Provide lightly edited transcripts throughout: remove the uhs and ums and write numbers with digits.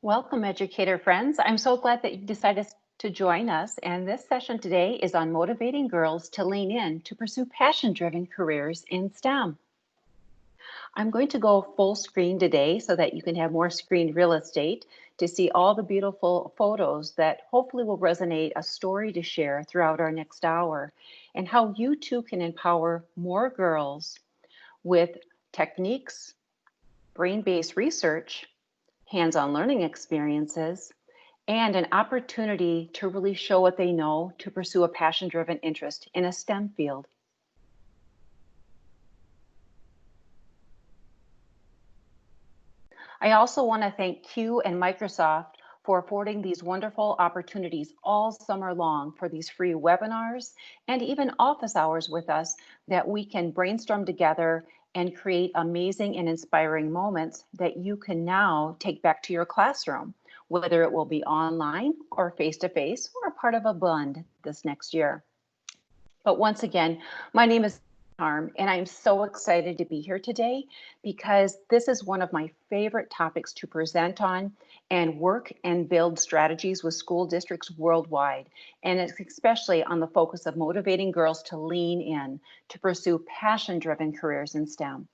Welcome, educator friends. I'm so glad that you decided to join us. And this session today is on motivating girls to lean in to pursue passion-driven careers in STEM. I'm going to go full screen today so that you can have more screen real estate to see all the beautiful photos that hopefully will resonate a story to share throughout our next hour, and how you too can empower more girls with techniques, brain-based research, hands-on learning experiences, and an opportunity to really show what they know to pursue a passion-driven interest in a STEM field. I also want to thank Q and Microsoft for affording these wonderful opportunities all summer long for these free webinars and even office hours with us that we can brainstorm together and create amazing and inspiring moments that you can now take back to your classroom, whether it will be online or face-to-face or part of a blend this next year. But once again, my name is Harm, and I'm so excited to be here today because this is one of my favorite topics to present on and work and build strategies with school districts worldwide. And it's especially on the focus of motivating girls to lean in to pursue passion-driven careers in STEM.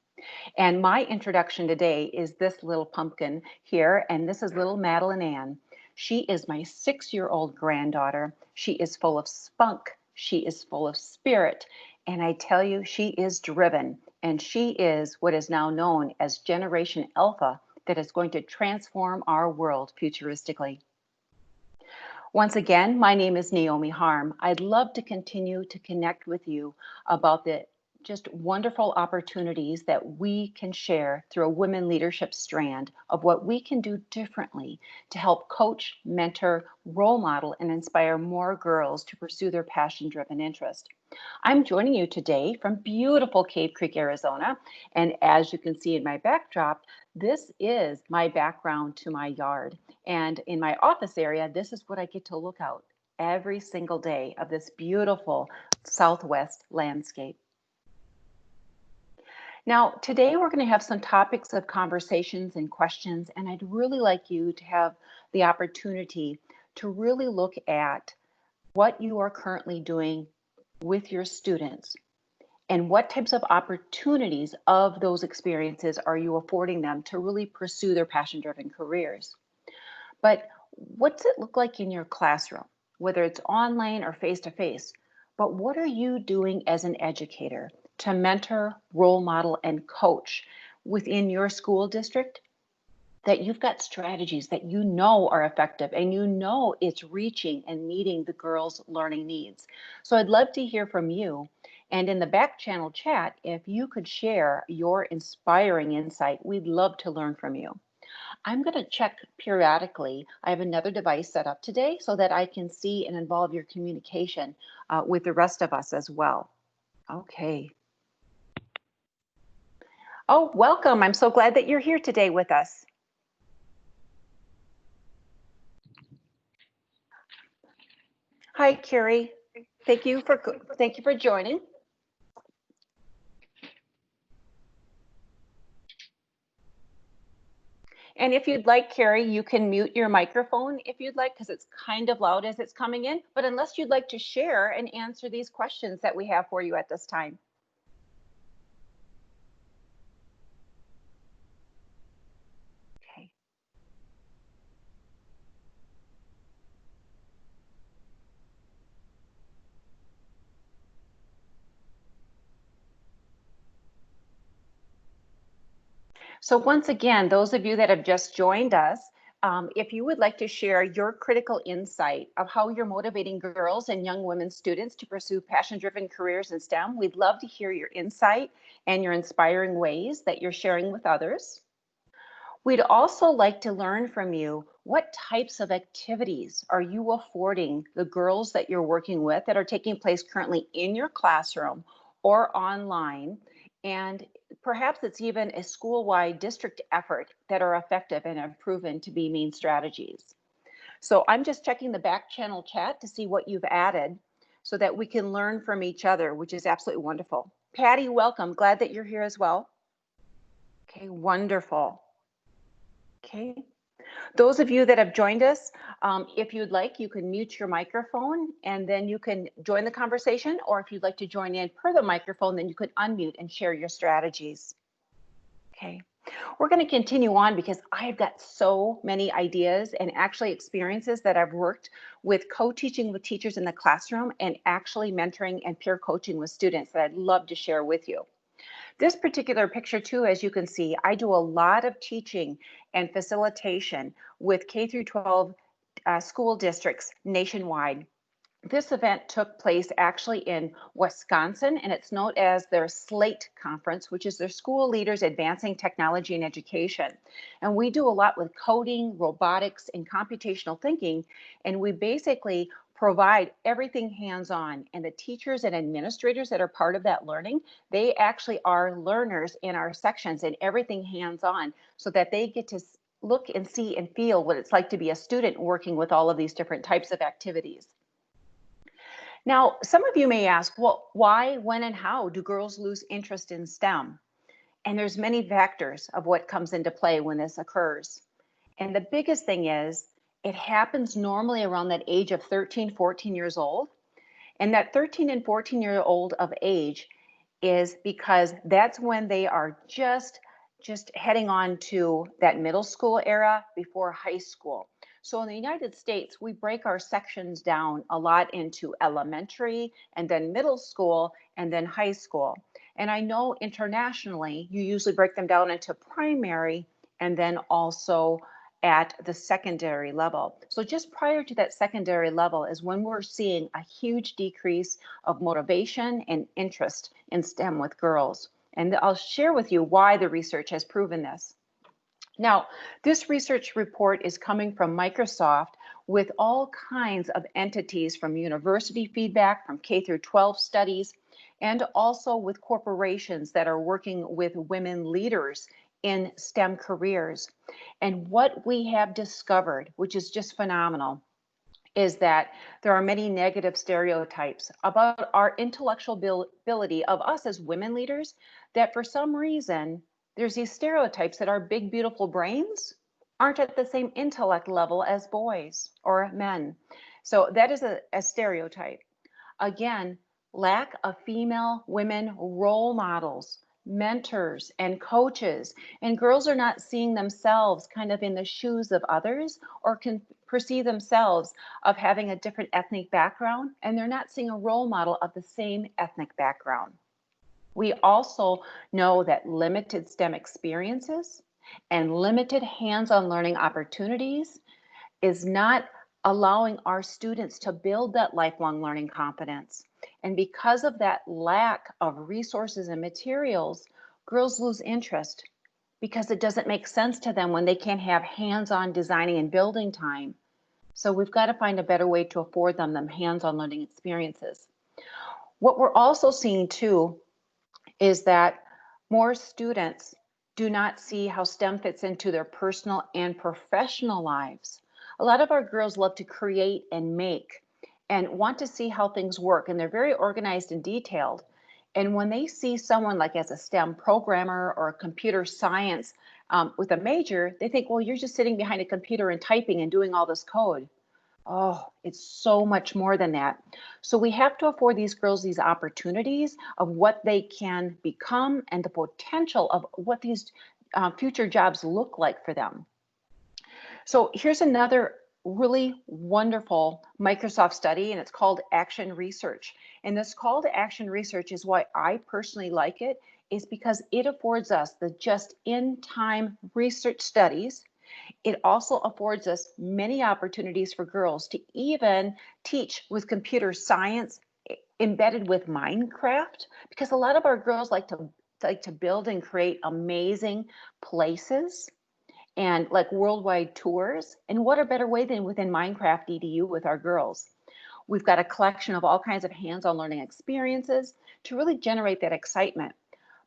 And my introduction today is this little pumpkin here, and this is little Madeline Ann. She is my 6-year-old granddaughter. She is full of spunk. She is full of spirit. And I tell you, she is driven. And she is what is now known as Generation Alpha that is going to transform our world futuristically. Once again, my name is Naomi Harm. I'd love to continue to connect with you about the just wonderful opportunities that we can share through a women leadership strand of what we can do differently to help coach, mentor, role model, and inspire more girls to pursue their passion-driven interest. I'm joining you today from beautiful Cave Creek, Arizona. And as you can see in my backdrop, this is my background to my yard. And in my office area, this is what I get to look out every single day of this beautiful Southwest landscape. Now, today we're going to have some topics of conversations and questions, and I'd really like you to have the opportunity to really look at what you are currently doing with your students and what types of opportunities of those experiences are you affording them to really pursue their passion-driven careers. But what's it look like in your classroom, whether it's online or face-to-face? But what are you doing as an educator to mentor, role model, and coach within your school district that you've got strategies that you know are effective and you know it's reaching and meeting the girls' learning needs? So I'd love to hear from you. And in the back channel chat, if you could share your inspiring insight, we'd love to learn from you. I'm going to check periodically. I have another device set up today so that I can see and involve your communication with the rest of us as well. Okay. Oh, welcome. I'm so glad that you're here today with us. Hi, Carrie. Thank you for joining. And if you'd like, Carrie, you can mute your microphone if you'd like, because it's kind of loud as it's coming in. But unless you'd like to share and answer these questions that we have for you at this time. Okay. So once again, those of you that have just joined us, if you would like to share your critical insight of how you're motivating girls and young women students to pursue passion-driven careers in STEM, we'd love to hear your insight and your inspiring ways that you're sharing with others. We'd also like to learn from you, what types of activities are you affording the girls that you're working with that are taking place currently in your classroom or online? And perhaps it's even a school-wide district effort that are effective and have proven to be mean strategies. So I'm just checking the back channel chat to see what you've added so that we can learn from each other, which is absolutely wonderful. Patty, welcome. Glad that you're here as well. Okay, wonderful. Okay. Those of you that have joined us, if you'd like, you can mute your microphone and then you can join the conversation, or if you'd like to join in per the microphone, then you could unmute and share your strategies. Okay, we're going to continue on because I've got so many ideas and actually experiences that I've worked with co-teaching with teachers in the classroom and actually mentoring and peer coaching with students that I'd love to share with you. This particular picture too, as you can see, I do a lot of teaching and facilitation with K through 12 school districts nationwide. This event took place actually in Wisconsin, and it's known as their SLATE conference, which is their School Leaders Advancing Technology and Education. And we do a lot with coding, robotics, and computational thinking, and we basically provide everything hands-on. And the teachers and administrators that are part of that learning, they actually are learners in our sections and everything hands-on so that they get to look and see and feel what it's like to be a student working with all of these different types of activities. Now, some of you may ask, well, why, when, and how do girls lose interest in STEM? And there's many factors of what comes into play when this occurs. And the biggest thing is it happens normally around that age of 13, 14 years old. And that 13 and 14-year-old of age is because that's when they are just heading on to that middle school era before high school. So in the United States, we break our sections down a lot into elementary and then middle school and then high school. And I know internationally, you usually break them down into primary and then also at the secondary level. So just prior to that secondary level is when we're seeing a huge decrease of motivation and interest in STEM with girls. And I'll share with you why the research has proven this. Now, this research report is coming from Microsoft with all kinds of entities, from university feedback, from K through 12 studies, and also with corporations that are working with women leaders in STEM careers. And what we have discovered, which is just phenomenal, is that there are many negative stereotypes about our intellectual ability of us as women leaders, that for some reason, there's these stereotypes that our big, beautiful brains aren't at the same intellect level as boys or men. So that is a stereotype. Again, lack of female women role models, mentors, and coaches. And girls are not seeing themselves kind of in the shoes of others, or can perceive themselves of having a different ethnic background, and they're not seeing a role model of the same ethnic background. We also know that limited STEM experiences and limited hands-on learning opportunities is not allowing our students to build that lifelong learning competence. And because of that lack of resources and materials, girls lose interest because it doesn't make sense to them when they can't have hands-on designing and building time. So we've got to find a better way to afford them hands-on learning experiences. What we're also seeing too is that more students do not see how STEM fits into their personal and professional lives. A lot of our girls love to create and make and want to see how things work, and they're very organized and detailed. And when they see someone like as a STEM programmer or a computer science with a major, they think, well, you're just sitting behind a computer and typing and doing all this code. Oh, it's so much more than that. So we have to afford these girls these opportunities of what they can become and the potential of what these future jobs look like for them. So here's another really wonderful Microsoft study, and it's called Action Research. And this call to action research is why I personally like it, is because it affords us the just-in-time research studies. It also affords us many opportunities for girls to even teach with computer science embedded with Minecraft, because a lot of our girls like to build and create amazing places and like worldwide tours. And what a better way than within Minecraft EDU with our girls. We've got a collection of all kinds of hands-on learning experiences to really generate that excitement.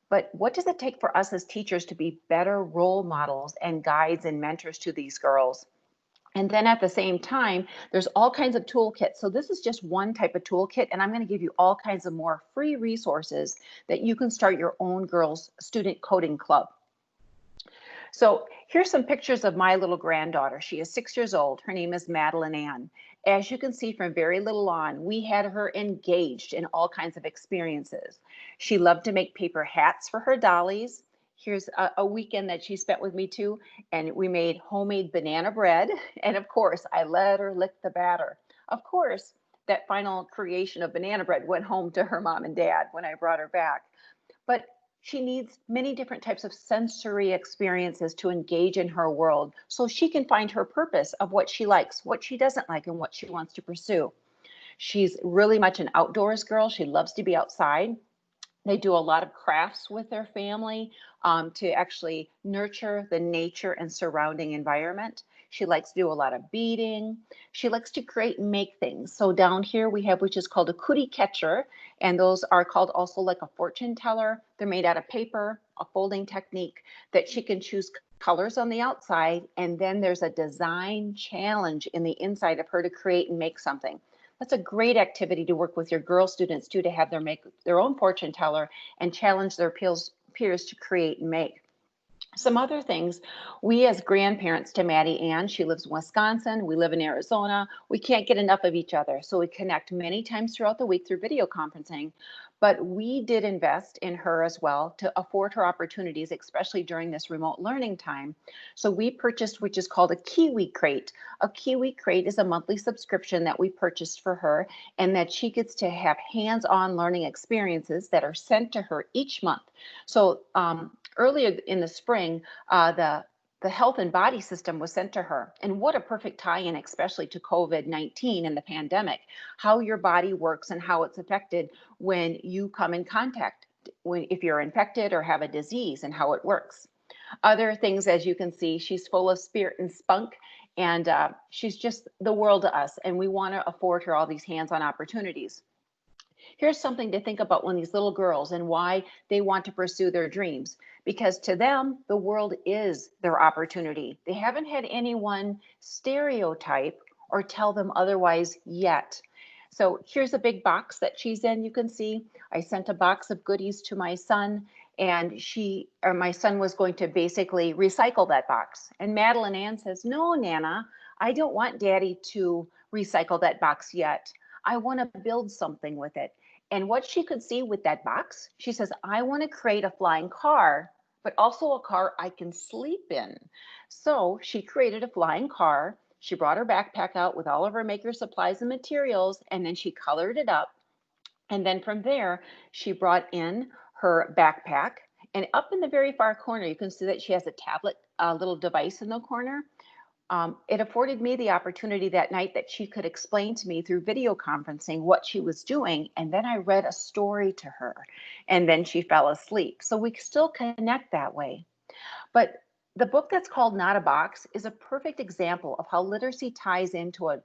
But what does it take for us as teachers to be better role models and guides and mentors to these girls? And then at the same time, there's all kinds of toolkits. So this is just one type of toolkit, and I'm going to give you all kinds of more free resources that you can start your own girls' student coding club. So here's some pictures of my little granddaughter. She is 6 years old. Her name is Madeline Ann. As you can see from very little on, we had her engaged in all kinds of experiences. She loved to make paper hats for her dollies. Here's a weekend that she spent with me too, and we made homemade banana bread. And of course, I let her lick the batter. Of course, that final creation of banana bread went home to her mom and dad when I brought her back. But she needs many different types of sensory experiences to engage in her world so she can find her purpose of what she likes, what she doesn't like, and what she wants to pursue. She's really much an outdoors girl. She loves to be outside. They do a lot of crafts with their family to actually nurture the nature and surrounding environment. She likes to do a lot of beading. She likes to create and make things. So down here we have, which is called a cootie catcher, and those are called also like a fortune teller. They're made out of paper, a folding technique that she can choose colors on the outside, and then there's a design challenge in the inside of her to create and make something. That's a great activity to work with your girl students too, to have them make their own fortune teller and challenge their peers to create and make. Some other things, we as grandparents to Maddie Ann, she lives in Wisconsin, we live in Arizona, we can't get enough of each other. So we connect many times throughout the week through video conferencing, but we did invest in her as well to afford her opportunities, especially during this remote learning time. So we purchased, which is called a Kiwi Crate. A Kiwi Crate is a monthly subscription that we purchased for her, and that she gets to have hands-on learning experiences that are sent to her each month. So earlier in the spring, the health and body system was sent to her. And what a perfect tie-in, especially to COVID-19 and the pandemic, how your body works and how it's affected when you come in contact, if you're infected or have a disease, and how it works. Other things, as you can see, she's full of spirit and spunk, and she's just the world to us. And we want to afford her all these hands-on opportunities. Here's something to think about when these little girls and why they want to pursue their dreams. Because to them, the world is their opportunity. They haven't had anyone stereotype or tell them otherwise yet. So here's a big box that she's in. You can see I sent a box of goodies to my son, and my son was going to basically recycle that box. And Madeline Ann says, "No, Nana, I don't want Daddy to recycle that box yet. I want to build something with it." And what she could see with that box, she says, "I want to create a flying car, but also a car I can sleep in." So she created a flying car. She brought her backpack out with all of her maker supplies and materials, and then she colored it up. And then from there, she brought in her backpack. And up in the very far corner, you can see that she has a tablet, a little device in the corner. It afforded me the opportunity that night that she could explain to me through video conferencing what she was doing. And then I read a story to her, and then she fell asleep. So we still connect that way. But the book that's called Not a Box is a perfect example of how literacy ties into a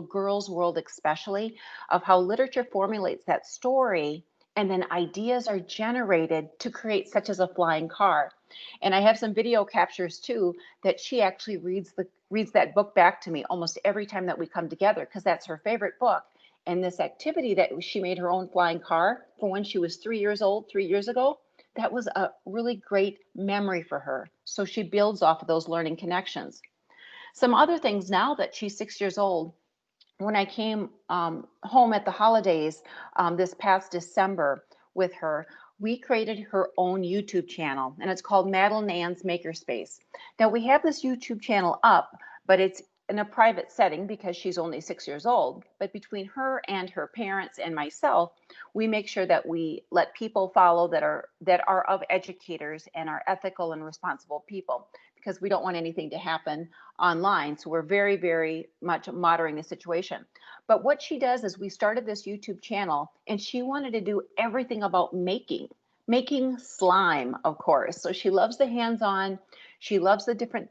girl's world, especially of how literature formulates that story, and then ideas are generated to create, such as a flying car. And I have some video captures too that she actually reads that book back to me almost every time that we come together, because that's her favorite book. And this activity that she made her own flying car for when she was 3 years old, 3 years ago, that was a really great memory for her. So she builds off of those learning connections. Some other things now that she's 6 years old, when I came home at the holidays this past December with her, we created her own YouTube channel, and it's called Madeline Ann's Makerspace. Now we have this YouTube channel up, but it's in a private setting because she's only 6 years old. But between her and her parents and myself, we make sure that we let people follow that are of educators and are ethical and responsible people, because we don't want anything to happen online. So we're very, very much monitoring the situation. But what she does is we started this YouTube channel, and she wanted to do everything about making slime, of course. So she loves the hands-on. She loves the different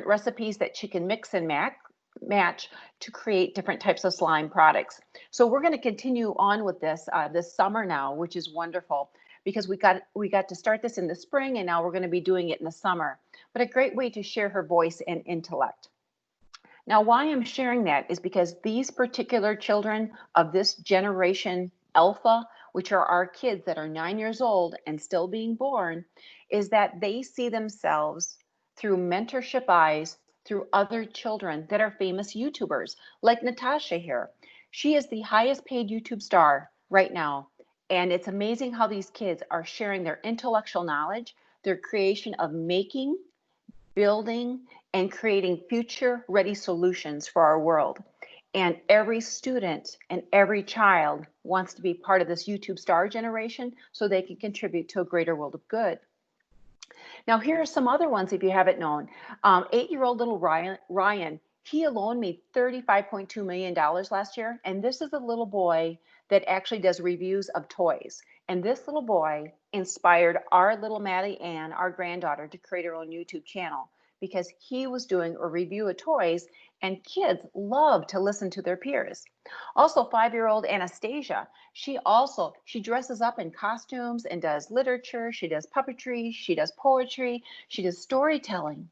recipes that she can mix and match to create different types of slime products. So we're going to continue on with this this summer now, which is wonderful, because we got to start this in the spring, and now we're going to be doing it in the summer. But a great way to share her voice and intellect. Now, why I'm sharing that is because these particular children of this generation Alpha, which are our kids that are 9 years old and still being born, is that they see themselves through mentorship eyes, through other children that are famous YouTubers, like Natasha here. She is the highest paid YouTube star right now. And it's amazing how these kids are sharing their intellectual knowledge, their creation of making, building, and creating future ready solutions for our world. And every student and every child wants to be part of this YouTube star generation so they can contribute to a greater world of good. Now, here are some other ones if you haven't known. 8-year-old little Ryan, he alone made $35.2 million last year. And this is a little boy that actually does reviews of toys. And this little boy inspired our little Maddie Ann, our granddaughter, to create her own YouTube channel because he was doing a review of toys and kids love to listen to their peers. Also, 5-year-old Anastasia, she dresses up in costumes and does literature, she does puppetry, she does poetry, she does storytelling.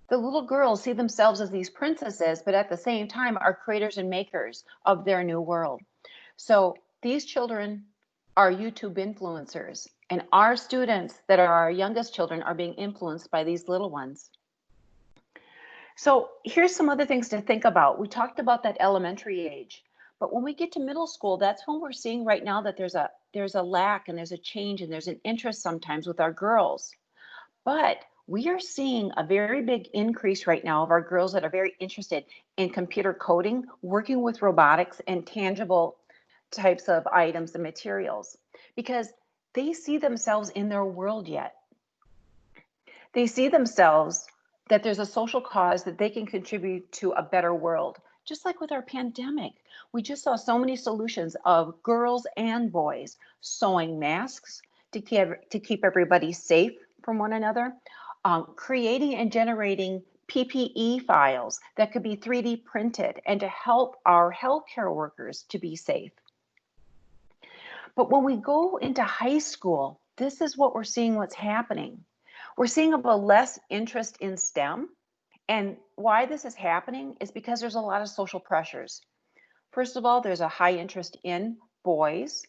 The little girls see themselves as these princesses, but at the same time are creators and makers of their new world. So these children are YouTube influencers, and our students that are our youngest children are being influenced by these little ones. So here's some other things to think about. We talked about that elementary age, but when we get to middle school, that's when we're seeing right now that there's a lack and there's a change and there's an interest sometimes with our girls. But we are seeing a very big increase right now of our girls that are very interested in computer coding, working with robotics and tangible types of items and materials because they see themselves in their world yet. They see themselves that there's a social cause that they can contribute to a better world. Just like with our pandemic, we just saw so many solutions of girls and boys sewing masks to keep everybody safe from one another, creating and generating PPE files that could be 3D printed and to help our healthcare workers to be safe. But when we go into high school, this is what we're seeing what's happening. We're seeing a less interest in STEM. And why this is happening is because there's a lot of social pressures. First of all, there's a high interest in boys,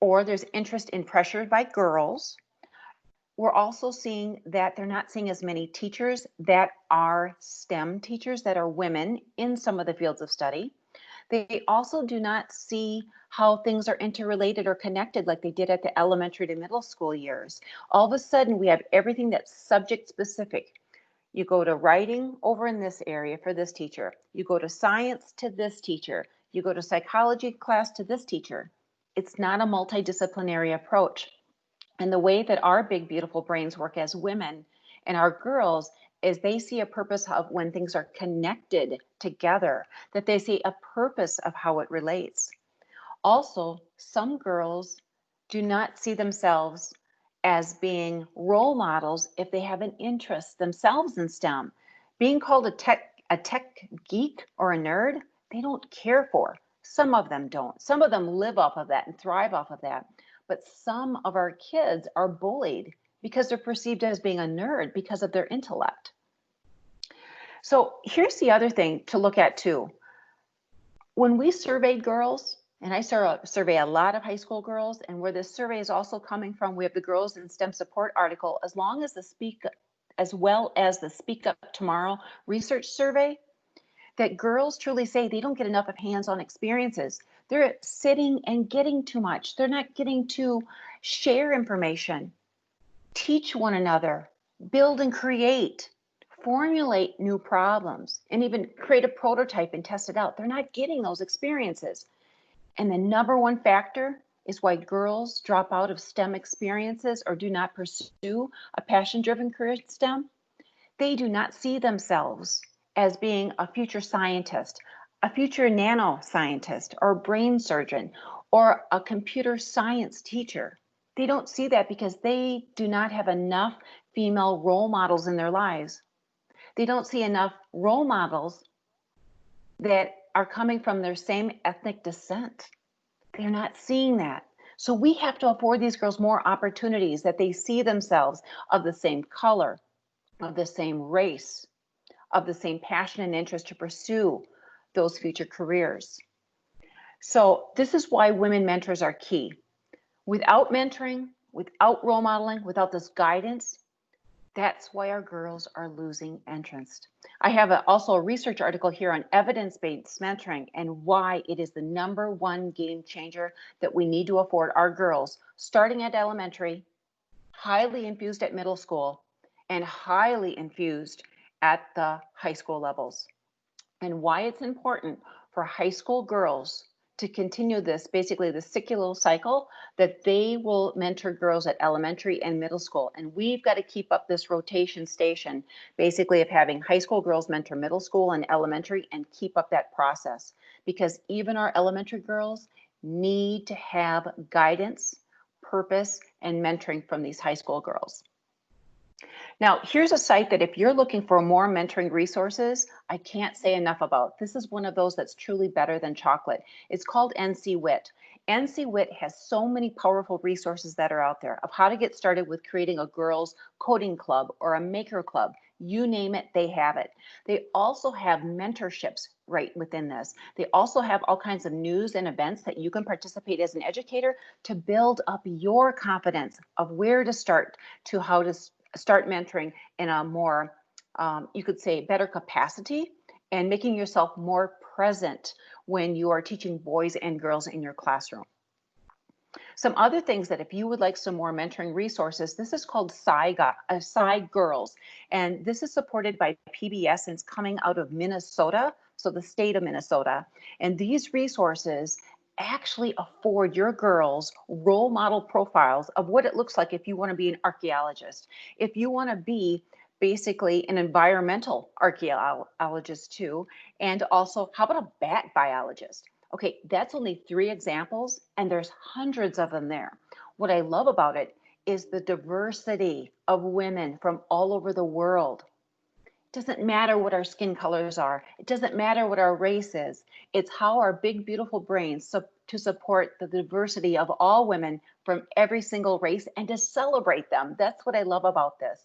or there's interest in pressure by girls. We're also seeing that they're not seeing as many teachers that are STEM teachers that are women in some of the fields of study. They also do not see how things are interrelated or connected like they did at the elementary to middle school years. All of a sudden, we have everything that's subject specific. You go to writing over in this area for this teacher. You go to science to this teacher. You go to psychology class to this teacher. It's not a multidisciplinary approach. And the way that our big, beautiful brains work as women and our girls is they see a purpose of when things are connected together, that they see a purpose of how it relates. Also, some girls do not see themselves as being role models if they have an interest themselves in STEM. Being called a tech geek or a nerd, they don't care for. Some of them don't. Some of them live off of that and thrive off of that. But some of our kids are bullied because they're perceived as being a nerd because of their intellect. So here's the other thing to look at too. When we surveyed girls, and I survey a lot of high school girls, and where this survey is also coming from, we have the Girls in STEM Support article, as well as the Speak Up Tomorrow research survey, that girls truly say they don't get enough of hands-on experiences. They're sitting and getting too much. They're not getting to share information, teach one another, build and create, formulate new problems, and even create a prototype and test it out. They're not getting those experiences. And the number one factor is why girls drop out of STEM experiences or do not pursue a passion-driven career in STEM. They do not see themselves as being a future scientist, a future nanoscientist, or a brain surgeon, or a computer science teacher. They don't see that because they do not have enough female role models in their lives. They don't see enough role models that are coming from their same ethnic descent. They're not seeing that. So we have to afford these girls more opportunities that they see themselves of the same color, of the same race, of the same passion and interest to pursue those future careers. So this is why women mentors are key. Without mentoring, without role modeling, without this guidance, That's why our girls are losing interest. I have also a research article here on evidence-based mentoring and why it is the #1 game changer that we need to afford our girls, starting at elementary, highly infused at middle school, and highly infused at the high school levels, and why it's important for high school girls to continue this, basically the secular cycle, that they will mentor girls at elementary and middle school. And we've got to keep up this rotation station, basically of having high school girls mentor middle school and elementary and keep up that process. Because even our elementary girls need to have guidance, purpose, and mentoring from these high school girls. Now, here's a site that if you're looking for more mentoring resources, I can't say enough about. This is one of those that's truly better than chocolate. It's called NCWIT. NCWIT has so many powerful resources that are out there of how to get started with creating a girls' coding club or a maker club. You name it, they have it. They also have mentorships right within this. They also have all kinds of news and events that you can participate as an educator to build up your confidence of where to start, to how to start mentoring in a more, you could say, better capacity, and making yourself more present when you are teaching boys and girls in your classroom. Some other things that if you would like some more mentoring resources, this is called Sci Girls, and this is supported by PBS and it's coming out of Minnesota, so the state of Minnesota. And these resources actually afford your girls role model profiles of what it looks like if you want to be an archaeologist, if you want to be basically an environmental archaeologist too, and also how about a bat biologist? Okay, that's only 3 examples, and there's hundreds of them there. What I love about it is the diversity of women from all over the world. It doesn't matter what our skin colors are. It doesn't matter what our race is. It's how our big, beautiful brains to support the diversity of all women from every single race and to celebrate them. That's what I love about this.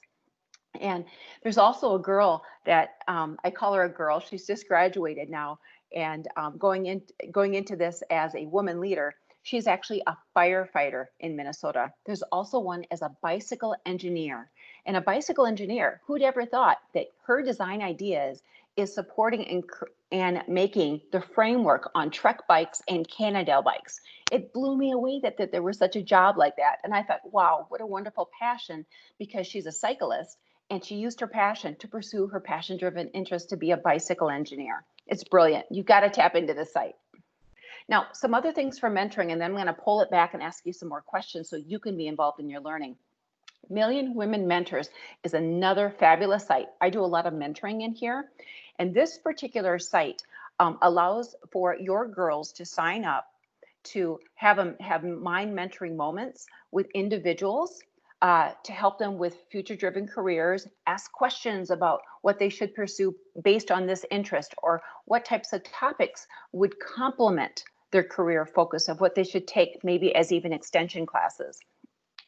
And there's also a girl that I call her a girl. She's just graduated now, and going into this as a woman leader. She's actually a firefighter in Minnesota. There's also one as a bicycle engineer. And a bicycle engineer, who'd ever thought that her design ideas is supporting and making the framework on Trek bikes and Cannondale bikes. It blew me away that there was such a job like that. And I thought, wow, what a wonderful passion, because she's a cyclist and she used her passion to pursue her passion-driven interest to be a bicycle engineer. It's brilliant. You've got to tap into the site. Now, some other things for mentoring, and then I'm going to pull it back and ask you some more questions so you can be involved in your learning. Million Women Mentors is another fabulous site. I do a lot of mentoring in here, and this particular site allows for your girls to sign up to have mind mentoring moments with individuals to help them with future-driven careers, ask questions about what they should pursue based on this interest, or what types of topics would complement their career focus of what they should take maybe as even extension classes.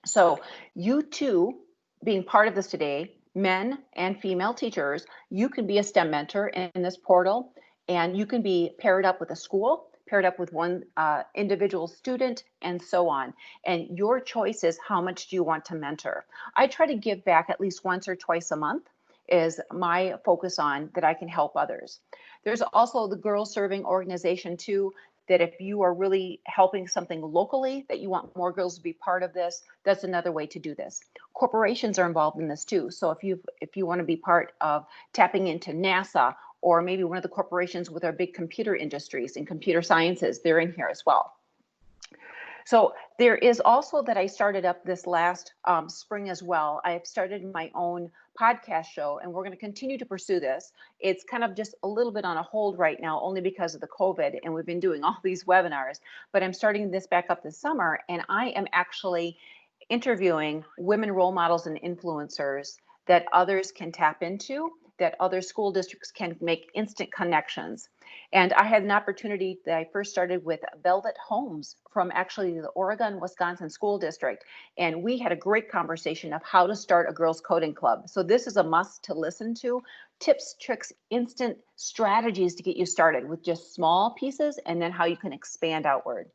So you too, being part of this today, men and female teachers, you can be a STEM mentor in this portal, and you can be paired up with a school, paired up with one individual student, and so on. And your choice is how much do you want to mentor. I try to give back at least once or twice a month is my focus on that I can help others. There's also the Girls Serving Organization too, that if you are really helping something locally, that you want more girls to be part of this, that's another way to do this. Corporations are involved in this too. So if you want to be part of tapping into NASA, or maybe one of the corporations with our big computer industries and computer sciences, they're in here as well. So there is also that I started up this last spring as well. I have started my own podcast show, and we're going to continue to pursue this. It's kind of just a little bit on a hold right now, only because of the COVID, and we've been doing all these webinars, but I'm starting this back up this summer, and I am actually interviewing women role models and influencers that others can tap into, that other school districts can make instant connections. And I had an opportunity that I first started with Velvet Holmes from actually the Oregon, Wisconsin school district. And we had a great conversation of how to start a girls coding club. So this is a must to listen to. Tips, tricks, instant strategies to get you started with just small pieces, and then how you can expand outward.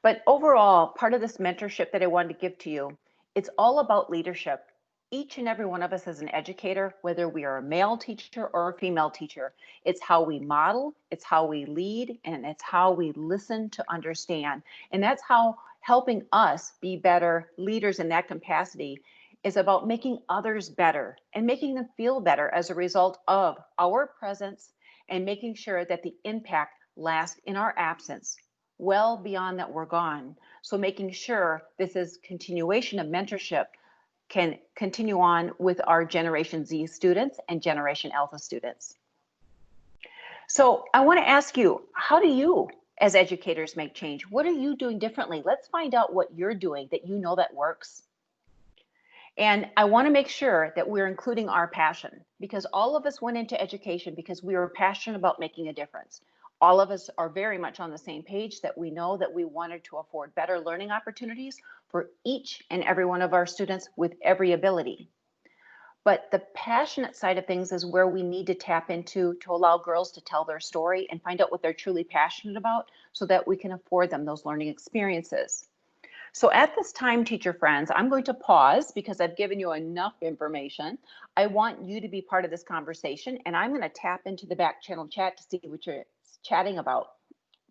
But overall, part of this mentorship that I wanted to give to you, it's all about leadership. Each and every one of us as an educator, whether we are a male teacher or a female teacher, it's how we model, it's how we lead, and it's how we listen to understand. And that's how helping us be better leaders in that capacity is about making others better and making them feel better as a result of our presence and making sure that the impact lasts in our absence, well beyond that we're gone. So making sure this is continuation of mentorship can continue on with our Generation Z students and Generation Alpha students. So I want to ask you, how do you as educators make change? What are you doing differently? Let's find out what you're doing that you know that works. And I want to make sure that we're including our passion, because all of us went into education because we were passionate about making a difference. All of us are very much on the same page that we know that we wanted to afford better learning opportunities for each and every one of our students with every ability. But the passionate side of things is where we need to tap into to allow girls to tell their story and find out what they're truly passionate about so that we can afford them those learning experiences. So at this time, teacher friends, I'm going to pause because I've given you enough information. I want you to be part of this conversation, and I'm going to tap into the back channel chat to see what you're chatting about.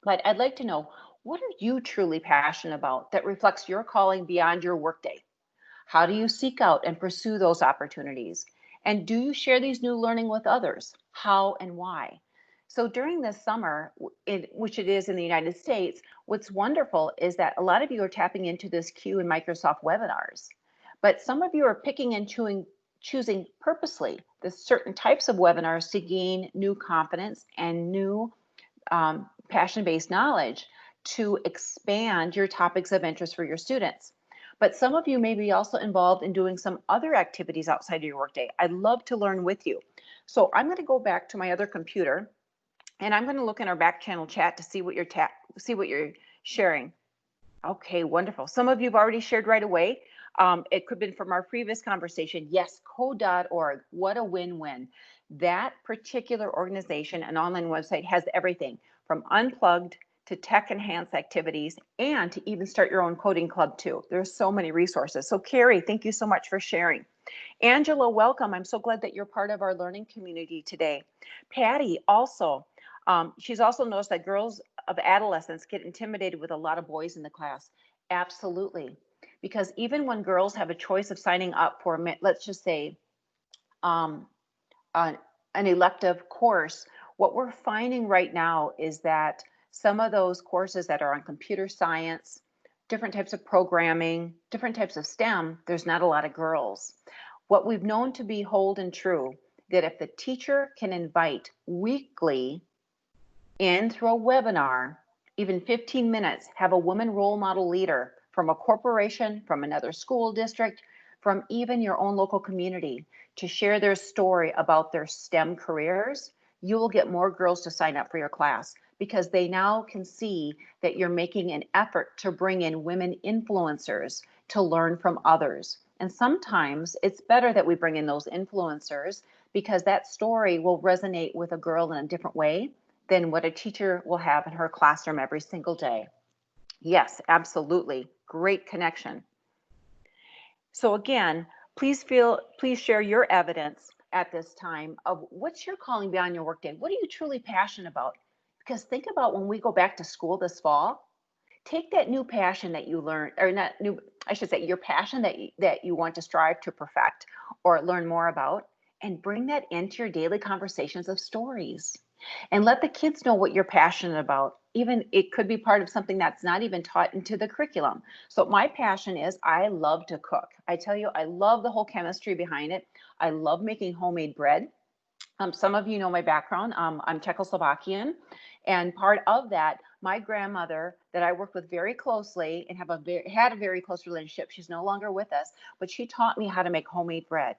But I'd like to know, what are you truly passionate about that reflects your calling beyond your workday? How do you seek out and pursue those opportunities? And do you share these new learning with others? How and why? So during this summer, which it is in the United States, what's wonderful is that a lot of you are tapping into this Q in Microsoft webinars, but some of you are picking and choosing purposely the certain types of webinars to gain new confidence and new passion-based knowledge to expand your topics of interest for your students. But some of you may be also involved in doing some other activities outside of your workday. I'd love to learn with you. So I'm going to go back to my other computer and I'm going to look in our back channel chat to see what you're sharing. Okay, wonderful. Some of you have already shared right away. It could have been from our previous conversation. Yes, code.org. What a win-win. That particular organization and online website has everything from unplugged to tech enhanced activities and to even start your own coding club too. There's so many resources. So Carrie, thank you so much for sharing. Angela, welcome. I'm so glad that you're part of our learning community today. Patty also, she's also noticed that girls of adolescence get intimidated with a lot of boys in the class. Absolutely. Because even when girls have a choice of signing up for, let's just say, an elective course, what we're finding right now is that some of those courses that are on computer science, different types of programming, different types of STEM, there's not a lot of girls. What we've known to be hold and true, that if the teacher can invite weekly in through a webinar, even 15 minutes, have a woman role model leader from a corporation, from another school district, from even your own local community to share their story about their STEM careers, you will get more girls to sign up for your class because they now can see that you're making an effort to bring in women influencers to learn from others. And sometimes it's better that we bring in those influencers because that story will resonate with a girl in a different way than what a teacher will have in her classroom every single day. Yes, absolutely. Great connection. So again, please share your evidence at this time of what's your calling beyond your workday. What are you truly passionate about? Because think about when we go back to school this fall, take that new passion that you learned, or not new, I should say, your passion that you want to strive to perfect or learn more about, and bring that into your daily conversations of stories. And let the kids know what you're passionate about. Even it could be part of something that's not even taught into the curriculum. So my passion is I love to cook. I tell you, I love the whole chemistry behind it. I love making homemade bread. Some of you know my background. I'm Czechoslovakian, and part of that, my grandmother that I worked with very closely and had a very close relationship. She's no longer with us, but she taught me how to make homemade bread,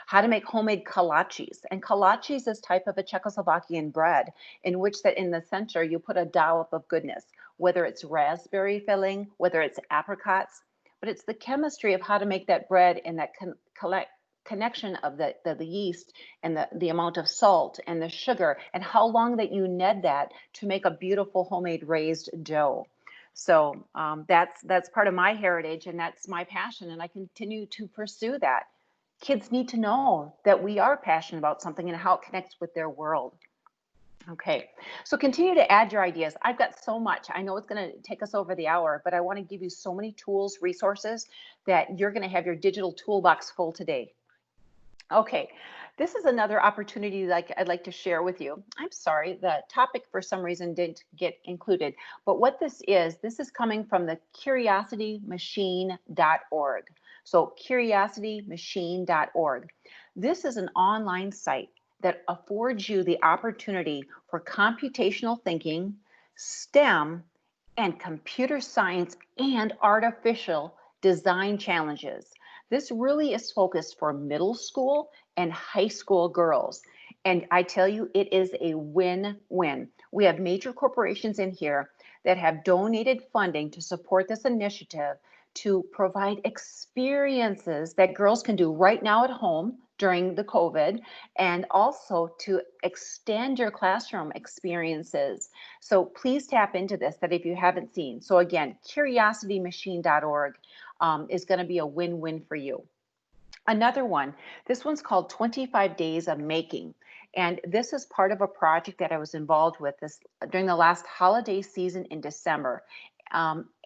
how to make homemade kolaches. And kolaches is type of a Czechoslovakian bread in which that in the center you put a dollop of goodness, whether it's raspberry filling, whether it's apricots, but it's the chemistry of how to make that bread and that connection of the yeast and the amount of salt and the sugar and how long that you knead that to make a beautiful homemade raised dough. So that's part of my heritage and that's my passion, and I continue to pursue that. Kids need to know that we are passionate about something and how it connects with their world. Okay, so continue to add your ideas. I've got so much. I know it's going to take us over the hour, but I want to give you so many tools, resources that you're going to have your digital toolbox full today. Okay, this is another opportunity like I'd like to share with you. I'm sorry, the topic for some reason didn't get included, but what this is coming from the curiositymachine.org. So curiositymachine.org. This is an online site that affords you the opportunity for computational thinking, STEM, and computer science and artificial design challenges. This really is focused for middle school and high school girls. And I tell you, it is a win-win. We have major corporations in here that have donated funding to support this initiative to provide experiences that girls can do right now at home during the COVID, and also to extend your classroom experiences. So please tap into this that if you haven't seen. So again, curiositymachine.org is going to be a win-win for you. Another one, this one's called 25 Days of Making. And this is part of a project that I was involved with this during the last holiday season in December.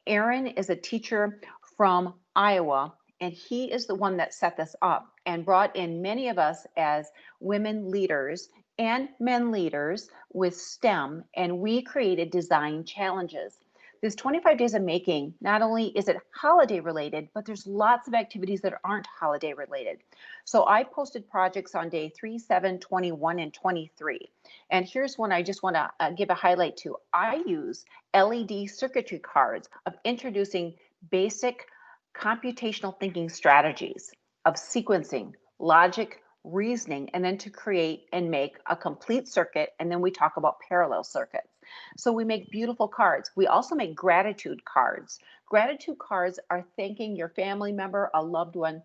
Aaron is a teacher from Iowa, and he is the one that set this up and brought in many of us as women leaders and men leaders with STEM, and we created design challenges. This 25 Days of Making, not only is it holiday related, but there's lots of activities that aren't holiday related. So I posted projects on day 3, 7, 21, and 23. And here's one I just want to give a highlight to. I use LED circuitry cards of introducing basic computational thinking strategies of sequencing, logic, reasoning, and then to create and make a complete circuit. And then we talk about parallel circuits. So we make beautiful cards. We also make gratitude cards. Gratitude cards are thanking your family member, a loved one,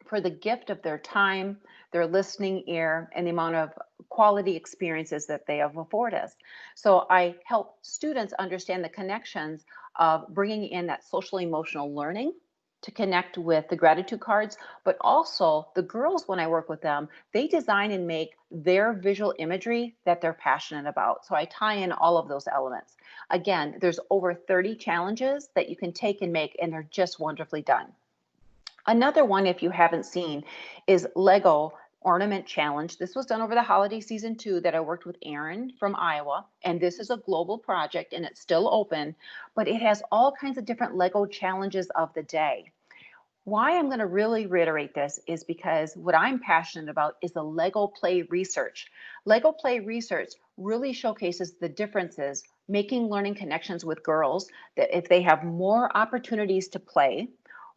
for the gift of their time, their listening ear, and the amount of quality experiences that they have afforded us. So I help students understand the connections of bringing in that social emotional learning to connect with the gratitude cards, but also the girls, when I work with them, they design and make their visual imagery that they're passionate about. So I tie in all of those elements. Again, there's over 30 challenges that you can take and make, and they're just wonderfully done. Another one, if you haven't seen, is Lego Ornament Challenge. This was done over the holiday season too, that I worked with Aaron from Iowa. And this is a global project and it's still open, but it has all kinds of different Lego challenges of the day. Why I'm going to really reiterate this is because what I'm passionate about is the Lego Play research. Lego Play research really showcases the differences, making learning connections with girls, that if they have more opportunities to play,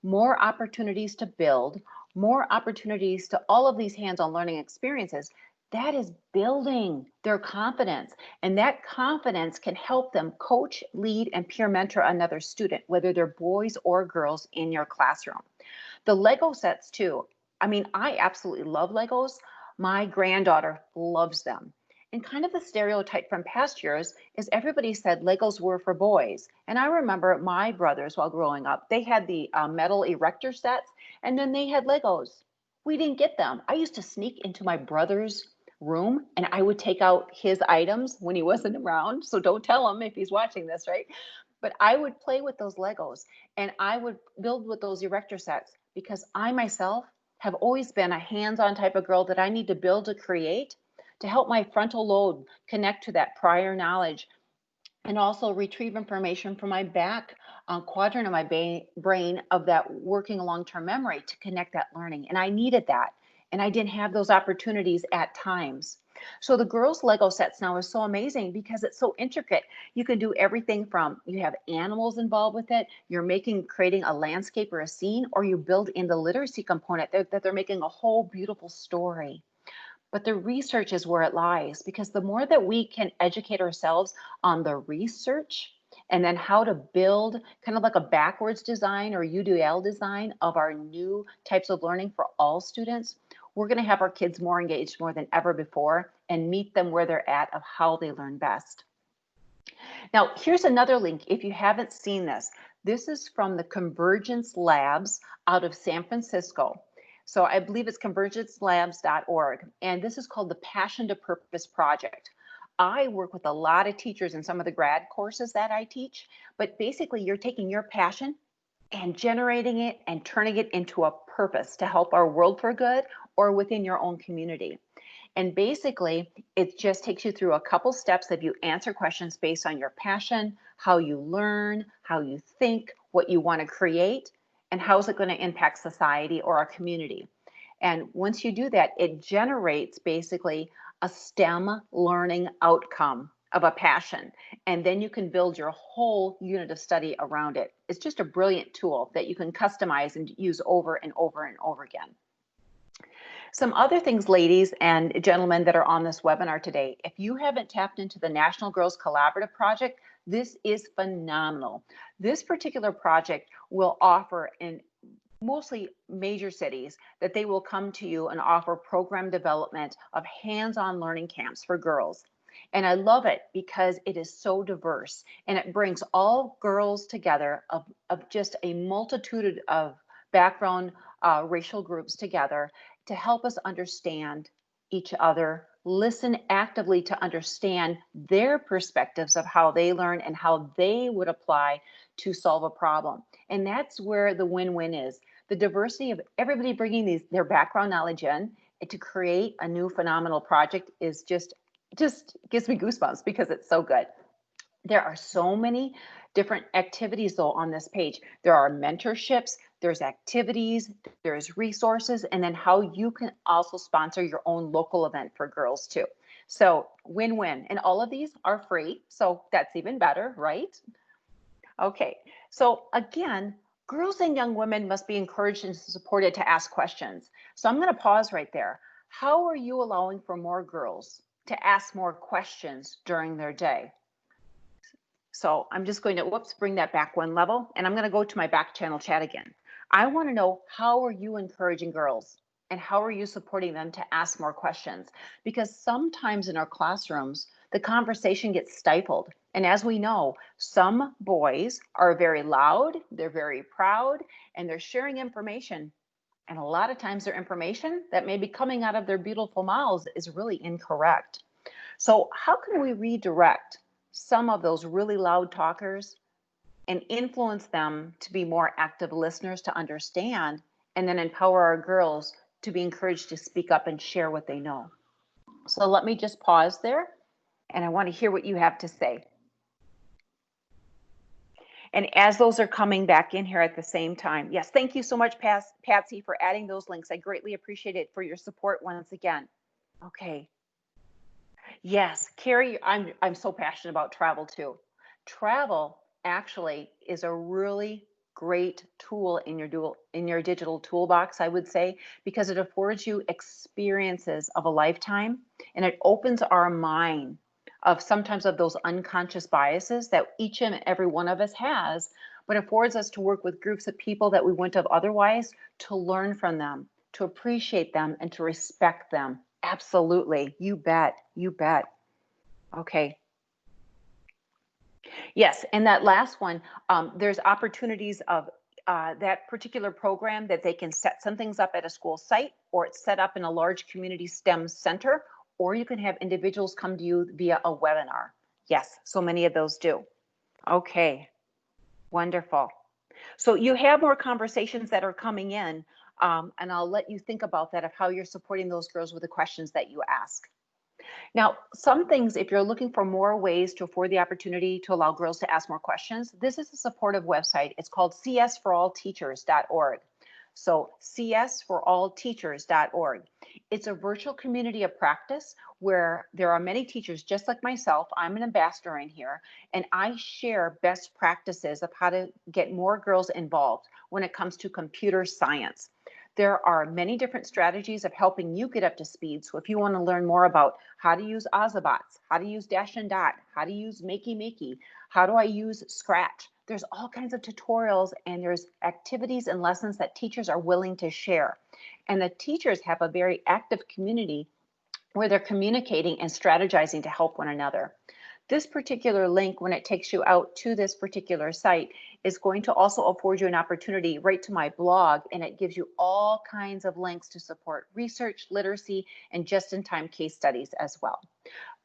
more opportunities to build, more opportunities to all of these hands-on learning experiences, that is building their confidence. And that confidence can help them coach, lead, and peer mentor another student, whether they're boys or girls in your classroom. The Lego sets too. I mean, I absolutely love Legos. My granddaughter loves them. And kind of the stereotype from past years is everybody said Legos were for boys. And I remember my brothers while growing up, they had the metal erector sets, and then they had Legos. We didn't get them. I used to sneak into my brother's room and I would take out his items when he wasn't around. So don't tell him if he's watching this, right? But I would play with those Legos and I would build with those erector sets because I myself have always been a hands-on type of girl that I need to build to create to help my frontal lobe connect to that prior knowledge and also retrieve information from my back quadrant of my brain of that working long-term memory to connect that learning. And I needed that. And I didn't have those opportunities at times. So the girls' Lego sets now is so amazing because it's so intricate. You can do everything from you have animals involved with it, you're creating a landscape or a scene, or you build in the literacy component that they're making a whole beautiful story. But the research is where it lies because the more that we can educate ourselves on the research and then how to build kind of like a backwards design or UDL design of our new types of learning for all students, we're going to have our kids more engaged more than ever before and meet them where they're at of how they learn best. Now, here's another link if you haven't seen this. This is from the Convergence Labs out of San Francisco. So I believe it's convergencelabs.org. And this is called the Passion to Purpose Project. I work with a lot of teachers in some of the grad courses that I teach, but basically you're taking your passion and generating it and turning it into a purpose to help our world for good or within your own community. And basically, it just takes you through a couple steps that you answer questions based on your passion, how you learn, how you think, what you want to create, and how is it going to impact society or our community. And once you do that, it generates basically a STEM learning outcome of a passion. And then you can build your whole unit of study around it. It's just a brilliant tool that you can customize and use over and over and over again. Some other things, ladies and gentlemen that are on this webinar today, if you haven't tapped into the National Girls Collaborative Project, this is phenomenal. This particular project will offer in mostly major cities that they will come to you and offer program development of hands-on learning camps for girls. And I love it because it is so diverse and it brings all girls together of just a multitude of background racial groups together to help us understand each other, listen actively to understand their perspectives of how they learn and how they would apply to solve a problem. And that's where the win-win is. The diversity of everybody bringing their background knowledge in to create a new phenomenal project is just gives me goosebumps because it's so good. There are so many different activities though on this page. There are mentorships, there's activities, there's resources, and then how you can also sponsor your own local event for girls too. So win-win. And all of these are free, so that's even better, right? Okay, so again, girls and young women must be encouraged and supported to ask questions. So I'm going to pause right there. How are you allowing for more girls to ask more questions during their day? So I'm just going to, bring that back one level, and I'm going to go to my back channel chat again. I want to know, how are you encouraging girls and how are you supporting them to ask more questions? Because sometimes in our classrooms, the conversation gets stifled. And as we know, some boys are very loud, they're very proud, and they're sharing information. And a lot of times their information that may be coming out of their beautiful mouths is really incorrect. So how can we redirect some of those really loud talkers and influence them to be more active listeners to understand, and then empower our girls to be encouraged to speak up and share what they know? So let me just pause there, and I want to hear what you have to say. And as those are coming back in here at the same time, yes, thank you so much, Patsy, for adding those links. I greatly appreciate it for your support once again. Okay. Yes, Carrie, I'm so passionate about travel too. Travel actually is a really great tool in your digital toolbox, I would say, because it affords you experiences of a lifetime, and it opens our mind of sometimes of those unconscious biases that each and every one of us has, but affords us to work with groups of people that we wouldn't have otherwise, to learn from them, to appreciate them, and to respect them. Absolutely. You bet. You bet. Okay. Yes. And that last one, there's opportunities of that particular program that they can set some things up at a school site, or it's set up in a large community STEM center, or you can have individuals come to you via a webinar. Yes. So many of those do. Okay. Wonderful. So you have more conversations that are coming in, and I'll let you think about that, of how you're supporting those girls with the questions that you ask. Now, some things, if you're looking for more ways to afford the opportunity to allow girls to ask more questions, this is a supportive website. It's called csforallteachers.org. So csforallteachers.org. It's a virtual community of practice where there are many teachers just like myself. I'm an ambassador in here, and I share best practices of how to get more girls involved when it comes to computer science. There are many different strategies of helping you get up to speed. So if you want to learn more about how to use Ozabots, how to use Dash and Dot, how to use Makey, how do I use Scratch? There's all kinds of tutorials, and there's activities and lessons that teachers are willing to share. And the teachers have a very active community where they're communicating and strategizing to help one another. This particular link, when it takes you out to this particular site, is going to also afford you an opportunity right to my blog, and it gives you all kinds of links to support research, literacy, and just-in-time case studies as well.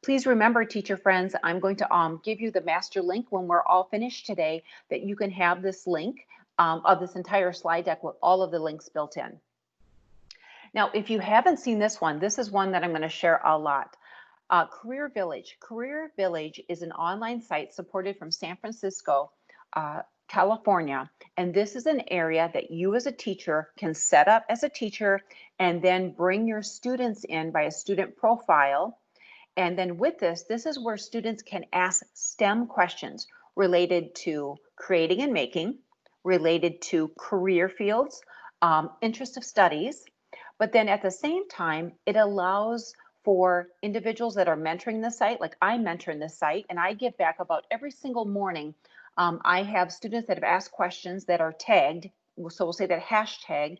Please remember, teacher friends, I'm going to give you the master link when we're all finished today, that you can have this link of this entire slide deck with all of the links built in. Now, if you haven't seen this one, this is one that I'm going to share a lot. Career Village. Career Village is an online site supported from San Francisco, California. And this is an area that you as a teacher can set up as a teacher and then bring your students in by a student profile. And then with this is where students can ask STEM questions related to creating and making, related to career fields, interest of studies. But then at the same time, it allows for individuals that are mentoring the site, like I mentor in this site, and I give back about every single morning. I have students that have asked questions that are tagged. So we'll say that hashtag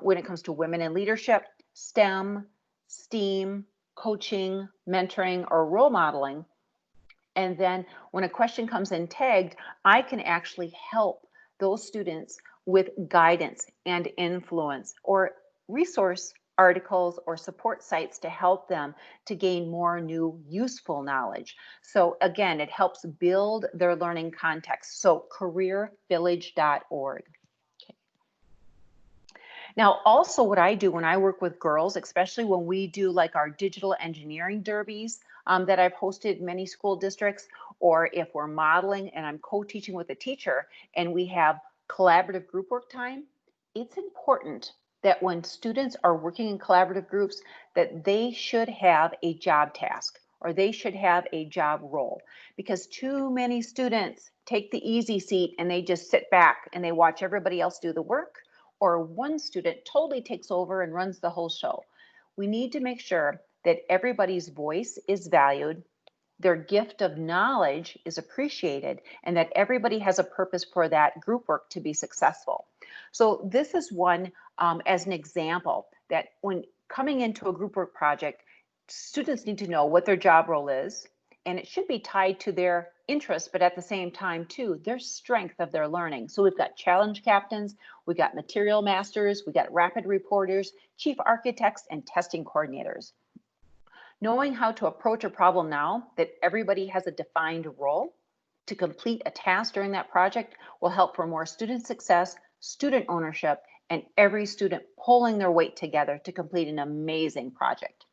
when it comes to women in leadership, STEM, STEAM, coaching, mentoring, or role modeling. And then when a question comes in tagged, I can actually help those students with guidance and influence or resource articles or support sites to help them to gain more new useful knowledge. So again, it helps build their learning context. So careervillage.org. Now, also what I do when I work with girls, especially when we do like our digital engineering derbies that I've hosted in many school districts, or if we're modeling and I'm co-teaching with a teacher and we have collaborative group work time, it's important that when students are working in collaborative groups that they should have a job task or they should have a job role, because too many students take the easy seat and they just sit back and they watch everybody else do the work, or one student totally takes over and runs the whole show. We need to make sure that everybody's voice is valued, their gift of knowledge is appreciated, and that everybody has a purpose for that group work to be successful. So this is one as an example that when coming into a group work project, students need to know what their job role is, and it should be tied to their interest, but at the same time too, their strength of their learning. So we've got challenge captains, we've got material masters, we got rapid reporters, chief architects, and testing coordinators. Knowing how to approach a problem now that everybody has a defined role to complete a task during that project will help for more student success, student ownership, and every student pulling their weight together to complete an amazing project.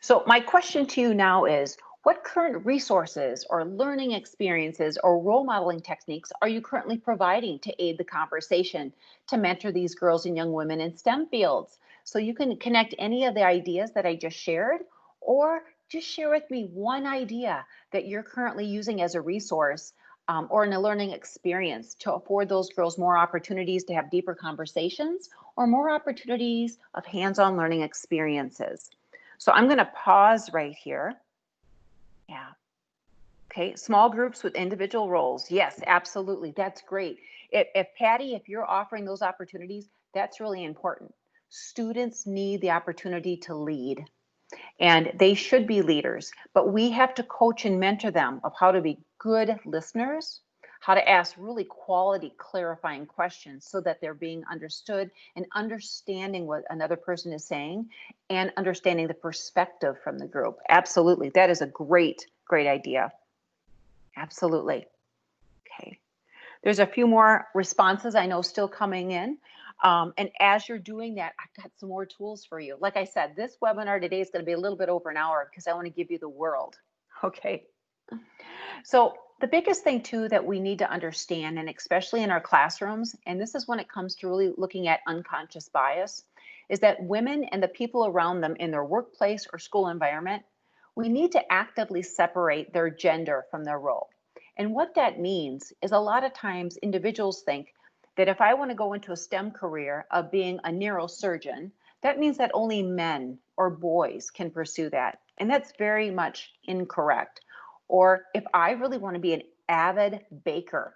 So my question to you now is, what current resources or learning experiences or role modeling techniques are you currently providing to aid the conversation to mentor these girls and young women in STEM fields? So you can connect any of the ideas that I just shared, or just share with me one idea that you're currently using as a resource or in a learning experience to afford those girls more opportunities to have deeper conversations or more opportunities of hands-on learning experiences. So I'm going to pause right here. Yeah. Okay. Small groups with individual roles. Yes, absolutely. That's great. If Patty, if you're offering those opportunities, that's really important. Students need the opportunity to lead, and they should be leaders, but we have to coach and mentor them of how to be good listeners, how to ask really quality clarifying questions so that they're being understood and understanding what another person is saying and understanding the perspective from the group. Absolutely. That is a great idea. Absolutely. Okay. There's a few more responses I know still coming in. And as you're doing that, I've got some more tools for you. Like I said, this webinar today is going to be a little bit over an hour because I want to give you the world. Okay. So the biggest thing too that we need to understand, and especially in our classrooms, and this is when it comes to really looking at unconscious bias, is that women and the people around them in their workplace or school environment, we need to actively separate their gender from their role. And what that means is a lot of times individuals think that if I want to go into a STEM career of being a neurosurgeon, that means that only men or boys can pursue that. And that's very much incorrect. Or if I really want to be an avid baker,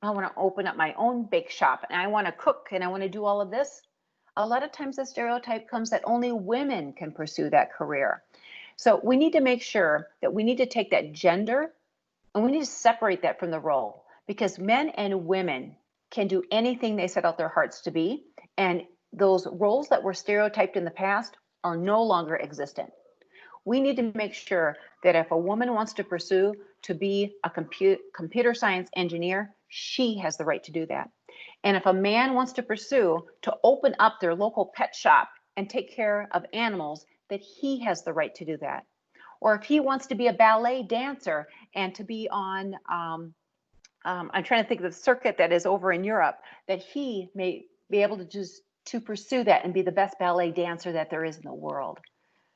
I want to open up my own bake shop and I want to cook and I want to do all of this, a lot of times the stereotype comes that only women can pursue that career. So we need to make sure that we need to take that gender and we need to separate that from the role, because men and women can do anything they set out their hearts to be. And those roles that were stereotyped in the past are no longer existent. We need to make sure that if a woman wants to pursue to be a computer science engineer, she has the right to do that. And if a man wants to pursue to open up their local pet shop and take care of animals, that he has the right to do that. Or if he wants to be a ballet dancer and to be on, I'm trying to think of the circuit that is over in Europe, that he may be able to just to pursue that and be the best ballet dancer that there is in the world.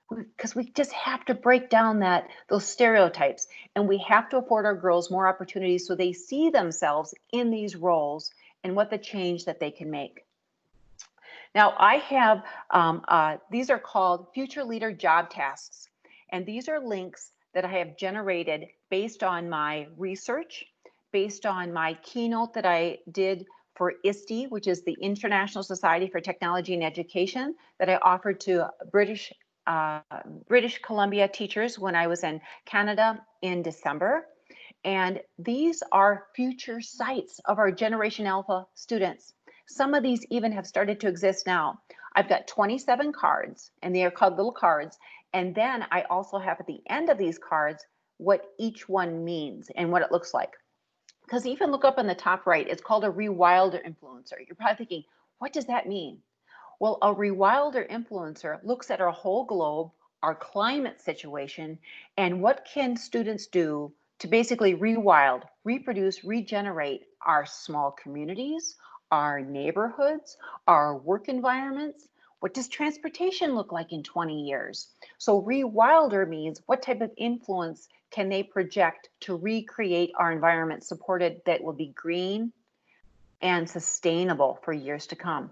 Because we just have to break down those stereotypes, and we have to afford our girls more opportunities so they see themselves in these roles and what the change that they can make. Now, I have, these are called Future Leader Job Tasks, and these are links that I have generated based on my research, based on my keynote that I did for ISTE, which is the International Society for Technology and Education, that I offered to British Columbia teachers when I was in Canada in December. And these are future sites of our Generation Alpha students. Some of these even have started to exist now. I've got 27 cards, and they are called little cards. And then I also have at the end of these cards what each one means and what it looks like. Because even look up in the top right, it's called a rewilder influencer. You're probably thinking, what does that mean? Well, a rewilder influencer looks at our whole globe, our climate situation, and what can students do to basically rewild, reproduce, regenerate our small communities, our neighborhoods, our work environments. What does transportation look like in 20 years? So rewilder means what type of influence can they project to recreate our environment supported that will be green and sustainable for years to come?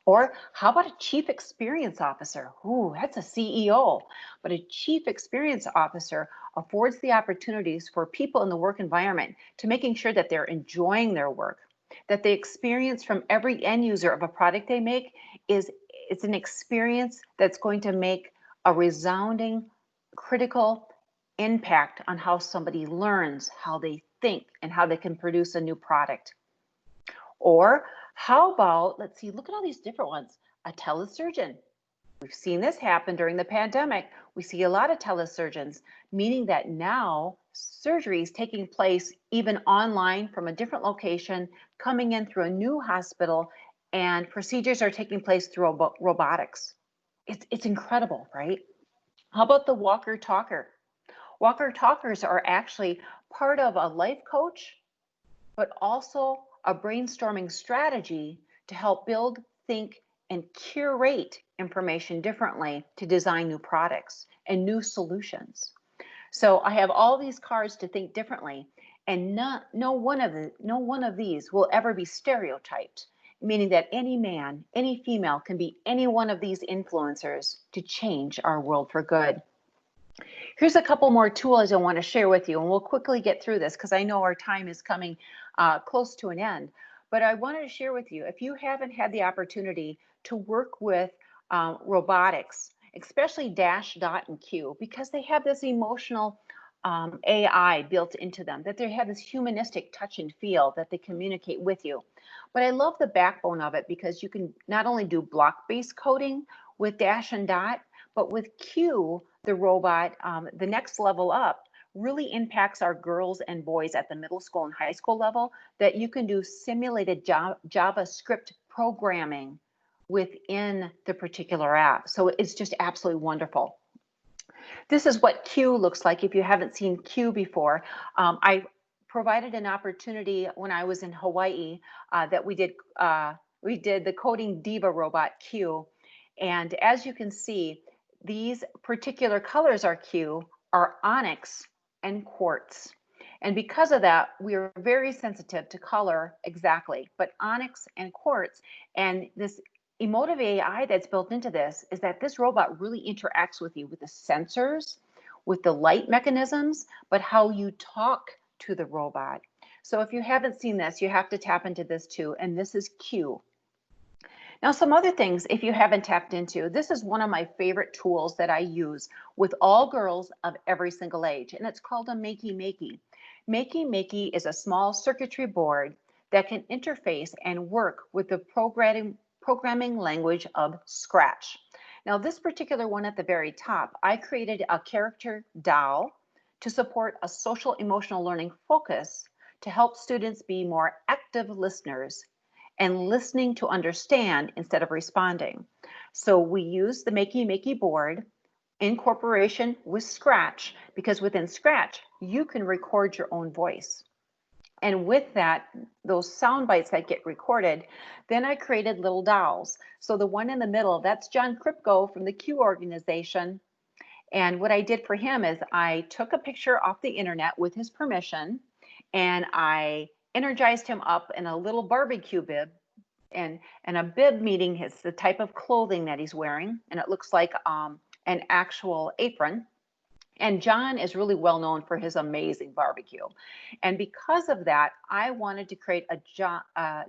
Or how about a chief experience officer? Ooh, that's a CEO. But a chief experience officer affords the opportunities for people in the work environment to making sure that they're enjoying their work, that the experience from every end user of a product they make it's an experience that's going to make a resounding, critical impact on how somebody learns, how they think, and how they can produce a new product. Or how about, let's see, look at all these different ones. A telesurgeon. We've seen this happen during the pandemic. We see a lot of telesurgeons, meaning that now surgery is taking place even online from a different location, coming in through a new hospital, and procedures are taking place through robotics. It's incredible, right? How about the walker talker? Walker talkers are actually part of a life coach, but also a brainstorming strategy to help build, think, and curate information differently to design new products and new solutions. So I have all these cards to think differently, and no one of these will ever be stereotyped, meaning that any man, any female can be any one of these influencers to change our world for good. Here's a couple more tools I want to share with you, and we'll quickly get through this because I know our time is coming close to an end. But I wanted to share with you, if you haven't had the opportunity to work with robotics, especially Dash, Dot, and Q, because they have this emotional AI built into them, that they have this humanistic touch and feel that they communicate with you. But I love the backbone of it because you can not only do block-based coding with Dash and Dot, but with Q, the robot, the next level up really impacts our girls and boys at the middle school and high school level, that you can do simulated JavaScript programming within the particular app. So it's just absolutely wonderful. This is what Q looks like if you haven't seen Q before. I provided an opportunity when I was in Hawaii that we did the coding Diva robot Q. And as you can see, these particular colors are Q are onyx and quartz. And because of that, we are very sensitive to color exactly, but onyx and quartz. And this emotive AI that's built into this is that this robot really interacts with you with the sensors, with the light mechanisms, but how you talk to the robot. So if you haven't seen this, you have to tap into this too. And this is Q. Now, some other things, if you haven't tapped into, this is one of my favorite tools that I use with all girls of every single age, and it's called a Makey Makey. Makey Makey is a small circuitry board that can interface and work with the programming language of Scratch. Now, this particular one at the very top, I created a character doll to support a social emotional learning focus to help students be more active listeners and listening to understand instead of responding. So we use the Makey Makey board in cooperation with Scratch, because within Scratch, you can record your own voice. And with that, those sound bites that get recorded, then I created little dolls. So the one in the middle, that's John Kripko from the Q organization. And what I did for him is I took a picture off the internet with his permission, and I energized him up in a little barbecue bib, and a bib meaning is the type of clothing that he's wearing, and it looks like an actual apron. And John is really well known for his amazing barbecue. And because of that, I wanted to create a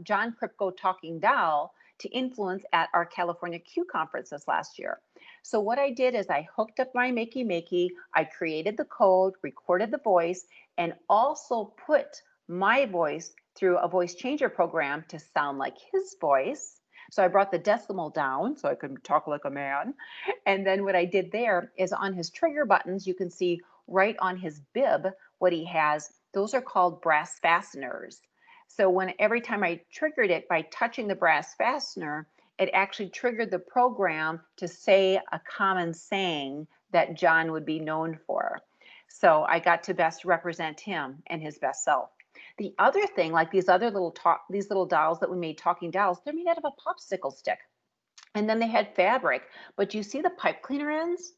John Kripko talking doll to influence at our California Q conference this last year. So what I did is I hooked up my Makey Makey, I created the code, recorded the voice, and also put my voice through a voice changer program to sound like his voice. So I brought the decimal down so I could talk like a man. And then what I did there is on his trigger buttons, you can see right on his bib what he has. Those are called brass fasteners. So when every time I triggered it by touching the brass fastener, it actually triggered the program to say a common saying that John would be known for. So I got to best represent him and his best self. The other thing, like these little dolls that we made, talking dolls, they're made out of a popsicle stick. And then they had fabric. But you see the pipe cleaner ends?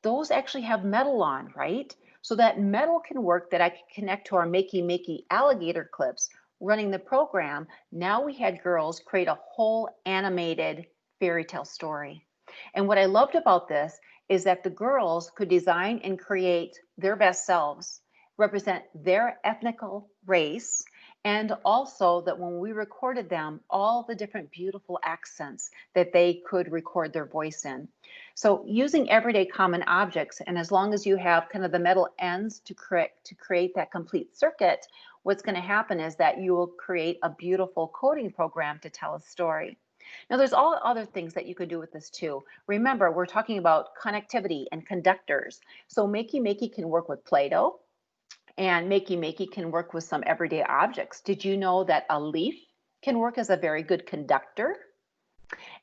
Those actually have metal on, right? So that metal can work, that I can connect to our Makey Makey alligator clips running the program. Now we had girls create a whole animated fairy tale story. And what I loved about this is that the girls could design and create their best selves, represent their ethnical race, and also that when we recorded them, all the different beautiful accents that they could record their voice in. So using everyday common objects, and as long as you have kind of the metal ends to create that complete circuit, what's going to happen is that you will create a beautiful coding program to tell a story. Now, there's all other things that you could do with this too. Remember, we're talking about connectivity and conductors. So Makey Makey can work with Play-Doh, and Makey Makey can work with some everyday objects. Did you know that a leaf can work as a very good conductor?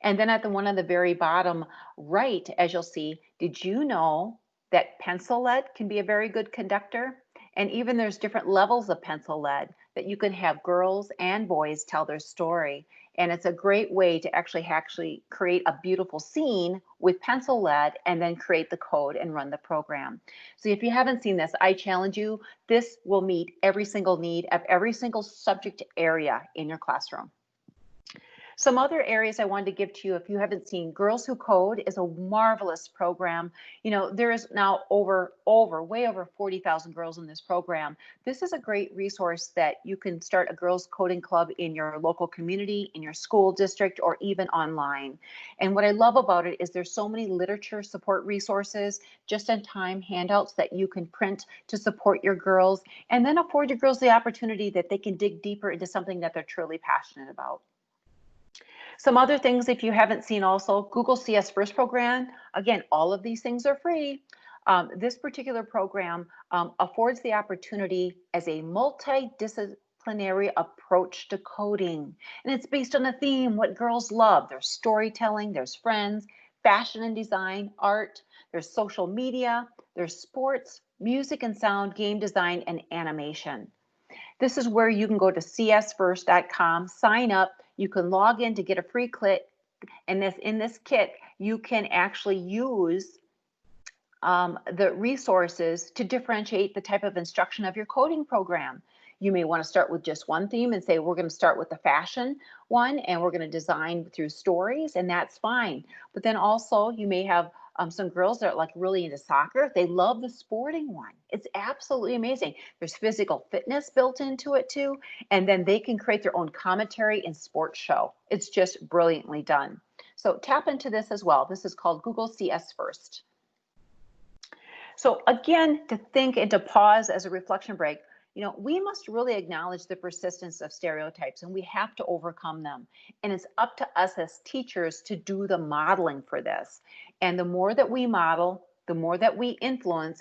And then at the one on the very bottom right, as you'll see, did you know that pencil lead can be a very good conductor? And even there's different levels of pencil lead that you can have girls and boys tell their story. And it's a great way to actually create a beautiful scene with pencil lead and then create the code and run the program. So if you haven't seen this, I challenge you, this will meet every single need of every single subject area in your classroom. Some other areas I wanted to give to you, if you haven't seen, Girls Who Code is a marvelous program. You know, there is now way over 40,000 girls in this program. This is a great resource that you can start a girls coding club in your local community, in your school district, or even online. And what I love about it is there's so many literature support resources, just-in-time handouts that you can print to support your girls, and then afford your girls the opportunity that they can dig deeper into something that they're truly passionate about. Some other things, if you haven't seen also, Google CS First program. Again, all of these things are free. This particular program affords the opportunity as a multidisciplinary approach to coding. And it's based on a theme, what girls love. There's storytelling, there's friends, fashion and design, art, there's social media, there's sports, music and sound, game design, and animation. This is where you can go to csfirst.com, sign up. You can log in to get a free kit. And in this kit, you can actually use the resources to differentiate the type of instruction of your coding program. You may want to start with just one theme and say, we're going to start with the fashion one, and we're going to design through stories, and that's fine. But then also you may have some girls that are like really into soccer. They love the sporting one. It's absolutely amazing. There's physical fitness built into it too. And then they can create their own commentary and sports show. It's just brilliantly done. So tap into this as well. This is called Google CS First. So again, to think and to pause as a reflection break, we must really acknowledge the persistence of stereotypes, and we have to overcome them. And it's up to us as teachers to do the modeling for this. And the more that we model, the more that we influence,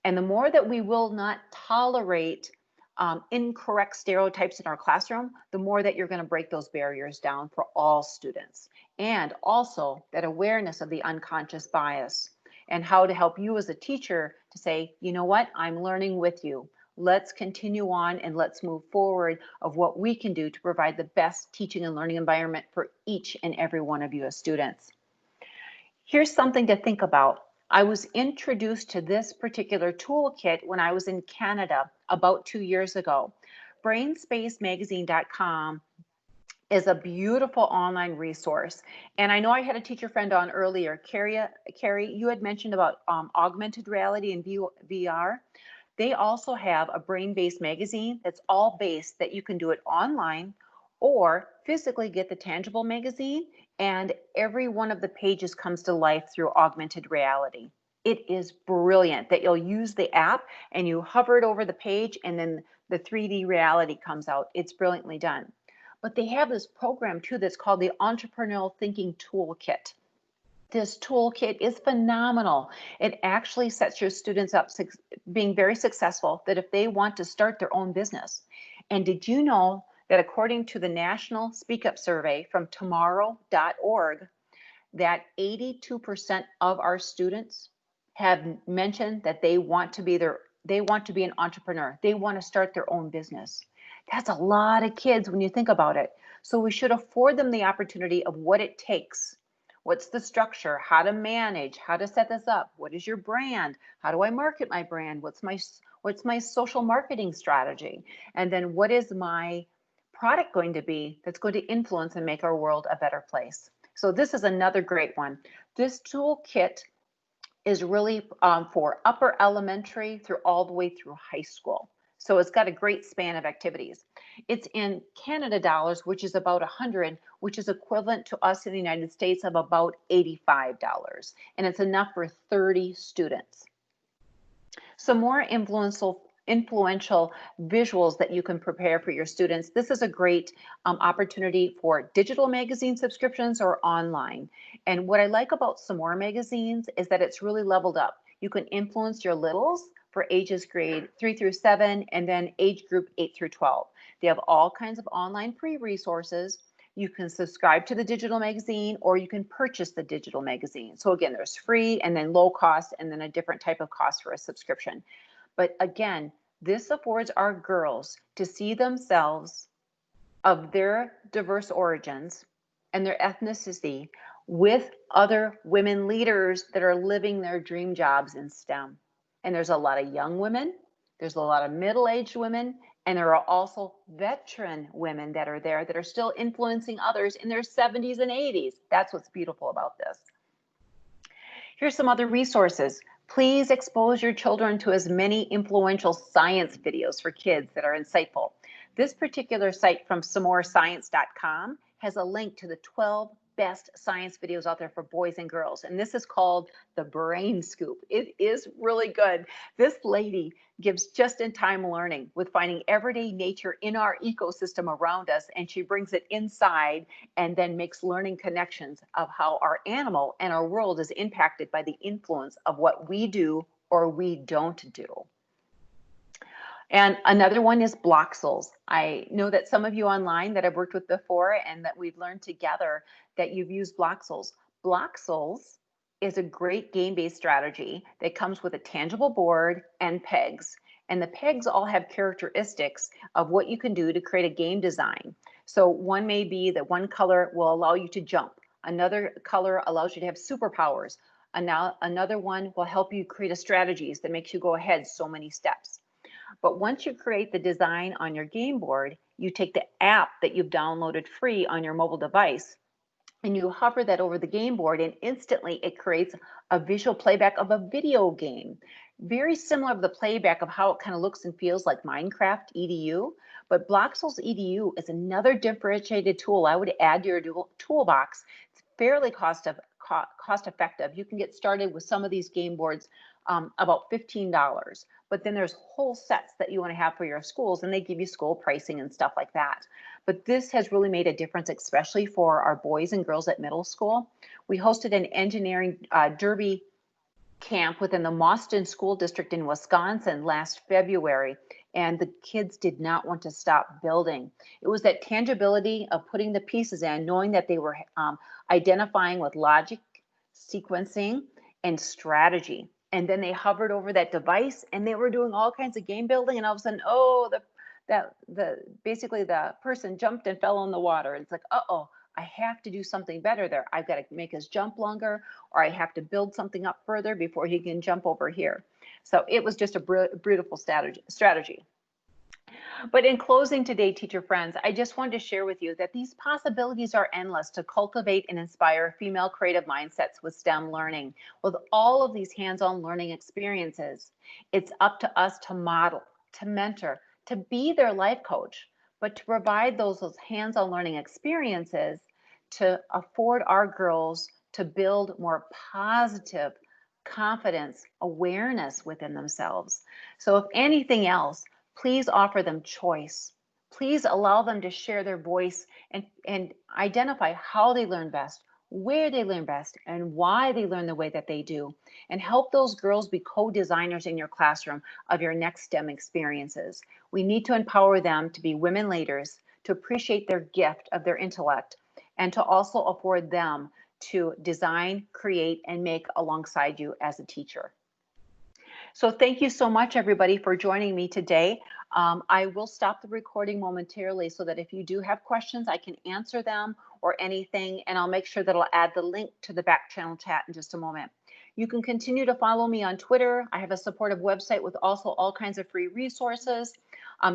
and the more that we will not tolerate incorrect stereotypes in our classroom, the more that you're going to break those barriers down for all students. And also that awareness of the unconscious bias and how to help you as a teacher to say, you know what, I'm learning with you. Let's continue on and let's move forward of what we can do to provide the best teaching and learning environment for each and every one of you as students. Here's something to think about. I was introduced to this particular toolkit when I was in Canada about 2 years ago. BrainSpaceMagazine.com is a beautiful online resource. And I know I had a teacher friend on earlier, Carrie, you had mentioned about augmented reality and VR. They also have a brain-based magazine that's all based that you can do it online or physically get the tangible magazine, and every one of the pages comes to life through augmented reality. It is brilliant that you'll use the app and you hover it over the page and then the 3D reality comes out. It's brilliantly done. But they have this program too that's called the Entrepreneurial Thinking Toolkit. This toolkit is phenomenal. It actually sets your students up being very successful, that if they want to start their own business. And did you know that according to the National Speak Up Survey from tomorrow.org, that 82% of our students have mentioned that they want to be an entrepreneur. They want to start their own business. That's a lot of kids when you think about it. So we should afford them the opportunity of what it takes. What's the structure? How to manage? How to set this up? What is your brand? How do I market my brand? What's my social marketing strategy? And then what is my product going to be that's going to influence and make our world a better place? So this is another great one. This toolkit is really for upper elementary through all the way through high school. So it's got a great span of activities. It's in Canada dollars, which is about 100, which is equivalent to us in the United States of about $85. And it's enough for 30 students. Some more influential visuals that you can prepare for your students. This is a great opportunity for digital magazine subscriptions or online. And what I like about some more magazines is that it's really leveled up. You can influence your littles for ages grade 3 through 7 and then age group 8 through 12. They have all kinds of online free resources. You can subscribe to the digital magazine or you can purchase the digital magazine. So again, there's free and then low cost and then a different type of cost for a subscription. But again, this affords our girls to see themselves of their diverse origins and their ethnicity with other women leaders that are living their dream jobs in STEM. And there's a lot of young women, there's a lot of middle-aged women, and there are also veteran women that are there that are still influencing others in their 70s and 80s. That's what's beautiful about this. Here's some other resources. Please expose your children to as many influential science videos for kids that are insightful. This particular site from SomeMoreScience.com has a link to the 12 best science videos out there for boys and girls. And this is called the Brain Scoop. It is really good. This lady gives just-in-time learning with finding everyday nature in our ecosystem around us, and she brings it inside and then makes learning connections of how our animal and our world is impacted by the influence of what we do or we don't do. And another one is Bloxels. I know that some of you online that I've worked with before and that we've learned together that you've used Bloxels. Bloxels is a great game-based strategy that comes with a tangible board and pegs. And the pegs all have characteristics of what you can do to create a game design. So one may be that one color will allow you to jump. Another color allows you to have superpowers. Another one will help you create a strategies that makes you go ahead so many steps. But once you create the design on your game board, you take the app that you've downloaded free on your mobile device and you hover that over the game board, and instantly it creates a visual playback of a video game. Very similar to the playback of how it kind of looks and feels like Minecraft EDU, but Bloxels EDU is another differentiated tool I would add to your toolbox. It's fairly cost effective. You can get started with some of these game boards about $15, but then there's whole sets that you want to have for your schools, and they give you school pricing and stuff like that. But this has really made a difference, especially for our boys and girls at middle school. We hosted an engineering derby camp within the Mauston School District in Wisconsin last February, and the kids did not want to stop building. It was that tangibility of putting the pieces in, knowing that they were identifying with logic, sequencing, and strategy. And then they hovered over that device and they were doing all kinds of game building, and all of a sudden, oh, basically the person jumped and fell in the water. It's like, uh-oh, I have to do something better there. I've got to make his jump longer, or I have to build something up further before he can jump over here. So it was just a beautiful strategy. But in closing today, teacher friends, I just wanted to share with you that these possibilities are endless to cultivate and inspire female creative mindsets with STEM learning. With all of these hands-on learning experiences, it's up to us to model, to mentor, to be their life coach, but to provide those hands-on learning experiences to afford our girls to build more positive confidence, awareness within themselves. So if anything else, please offer them choice. Please allow them to share their voice and identify how they learn best, where they learn best, and why they learn the way that they do. And help those girls be co-designers in your classroom of your next STEM experiences. We need to empower them to be women leaders, to appreciate their gift of their intellect, and to also afford them to design, create, and make alongside you as a teacher. So thank you so much, everybody, for joining me today. I will stop the recording momentarily so that if you do have questions, I can answer them or anything, and I'll make sure that I'll add the link to the back channel chat in just a moment. You can continue to follow me on Twitter. I have a supportive website with also all kinds of free resources.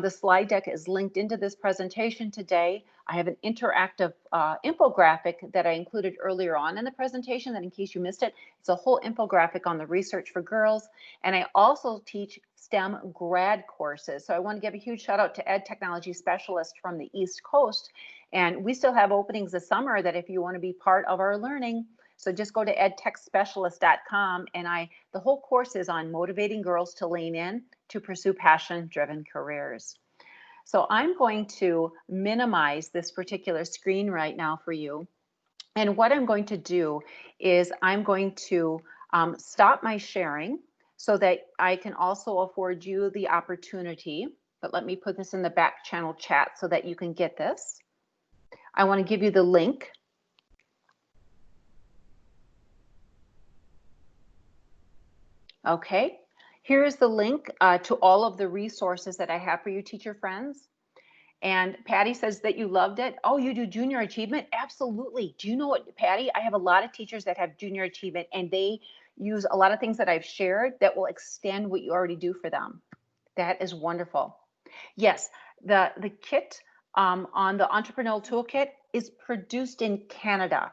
The slide deck is linked into this presentation today. I have an interactive infographic that I included earlier on in the presentation that in case you missed it, it's a whole infographic on the research for girls. And I also teach STEM grad courses. So I want to give a huge shout out to Ed Technology Specialist from the East Coast. And we still have openings this summer that if you want to be part of our learning, so just go to edtechspecialist.com, and the whole course is on motivating girls to lean in to pursue passion-driven careers. So I'm going to minimize this particular screen right now for you. And what I'm going to do is I'm going to stop my sharing so that I can also afford you the opportunity. But let me put this in the back channel chat so that you can get this. I want to give you the link. Okay, here's the link to all of the resources that I have for you, teacher friends. And Patty says that you loved it. Oh, you do junior achievement? Absolutely. Do you know what, Patty? I have a lot of teachers that have junior achievement, and they use a lot of things that I've shared that will extend what you already do for them. That is wonderful. Yes, the kit on the Entrepreneurial Toolkit is produced in Canada.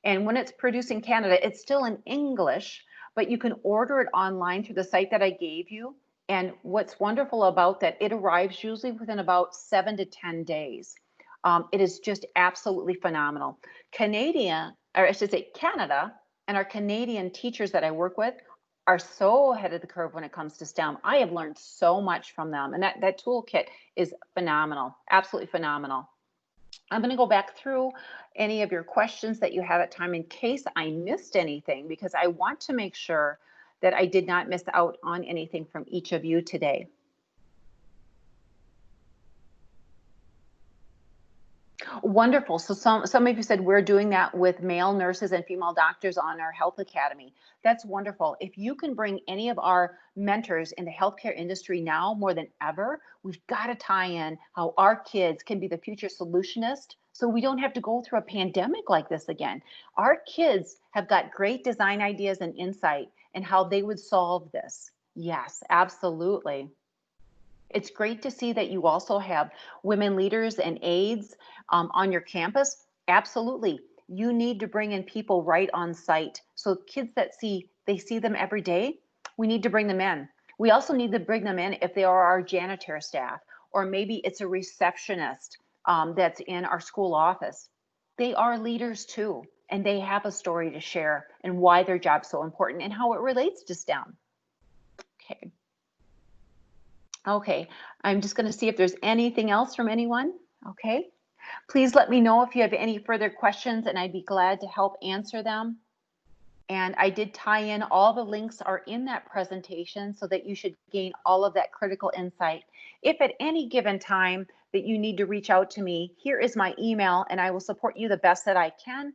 And when it's produced in Canada, it's still in English, but you can order it online through the site that I gave you. And what's wonderful about that, it arrives usually within about 7 to 10 days. It is just absolutely phenomenal. Canada, and our Canadian teachers that I work with are so ahead of the curve when it comes to STEM. I have learned so much from them, and that toolkit is phenomenal, absolutely phenomenal. I'm going to go back through any of your questions that you have at time in case I missed anything, because I want to make sure that I did not miss out on anything from each of you today. Wonderful. So some of you said we're doing that with male nurses and female doctors on our health academy. That's wonderful. If you can bring any of our mentors in the healthcare industry now more than ever, we've got to tie in how our kids can be the future solutionist so we don't have to go through a pandemic like this again. Our kids have got great design ideas and insight in how they would solve this. Yes, absolutely. It's great to see that you also have women leaders and aides on your campus. Absolutely. You need to bring in people right on site. So kids that they see them every day, we need to bring them in. We also need to bring them in if they are our janitor staff, or maybe it's a receptionist that's in our school office. They are leaders too, and they have a story to share and why their job's so important and how it relates to STEM. Okay. Okay, I'm just going to see if there's anything else from anyone. Okay. Please let me know if you have any further questions, and I'd be glad to help answer them. And I did tie in all the links are in that presentation so that you should gain all of that critical insight. If at any given time that you need to reach out to me, here is my email and I will support you the best that I can.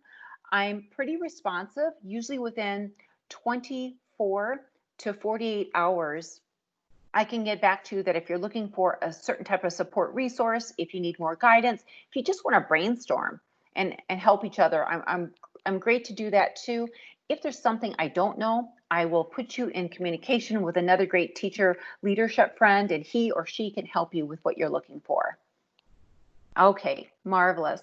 I'm pretty responsive, usually within 24 to 48 hours. I can get back to you that if you're looking for a certain type of support resource, if you need more guidance, if you just want to brainstorm and help each other, I'm great to do that too. If there's something I don't know, I will put you in communication with another great teacher leadership friend, and he or she can help you with what you're looking for. Okay, marvelous.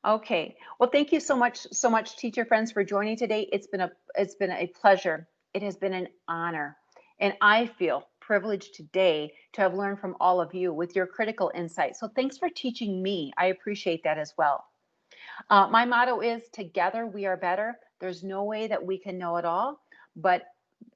Okay, well, thank you so much, teacher friends, for joining today. It's been a pleasure. It has been an honor, and I feel privileged today to have learned from all of you with your critical insight. So thanks for teaching me. I appreciate that as well. My motto is together we are better. There's no way that we can know it all, but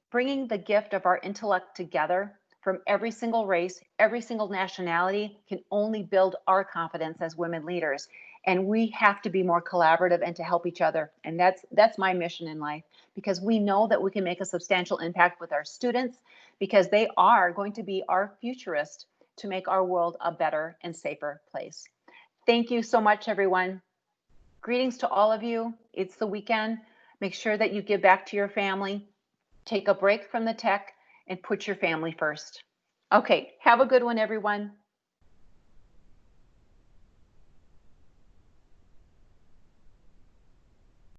bringing the gift of our intellect together from every single race, every single nationality can only build our confidence as women leaders. And we have to be more collaborative and to help each other. And that's my mission in life, because we know that we can make a substantial impact with our students, because they are going to be our futurists to make our world a better and safer place. Thank you so much, everyone. Greetings to all of you. It's the weekend. Make sure that you give back to your family. Take a break from the tech and put your family first. Okay, have a good one, everyone.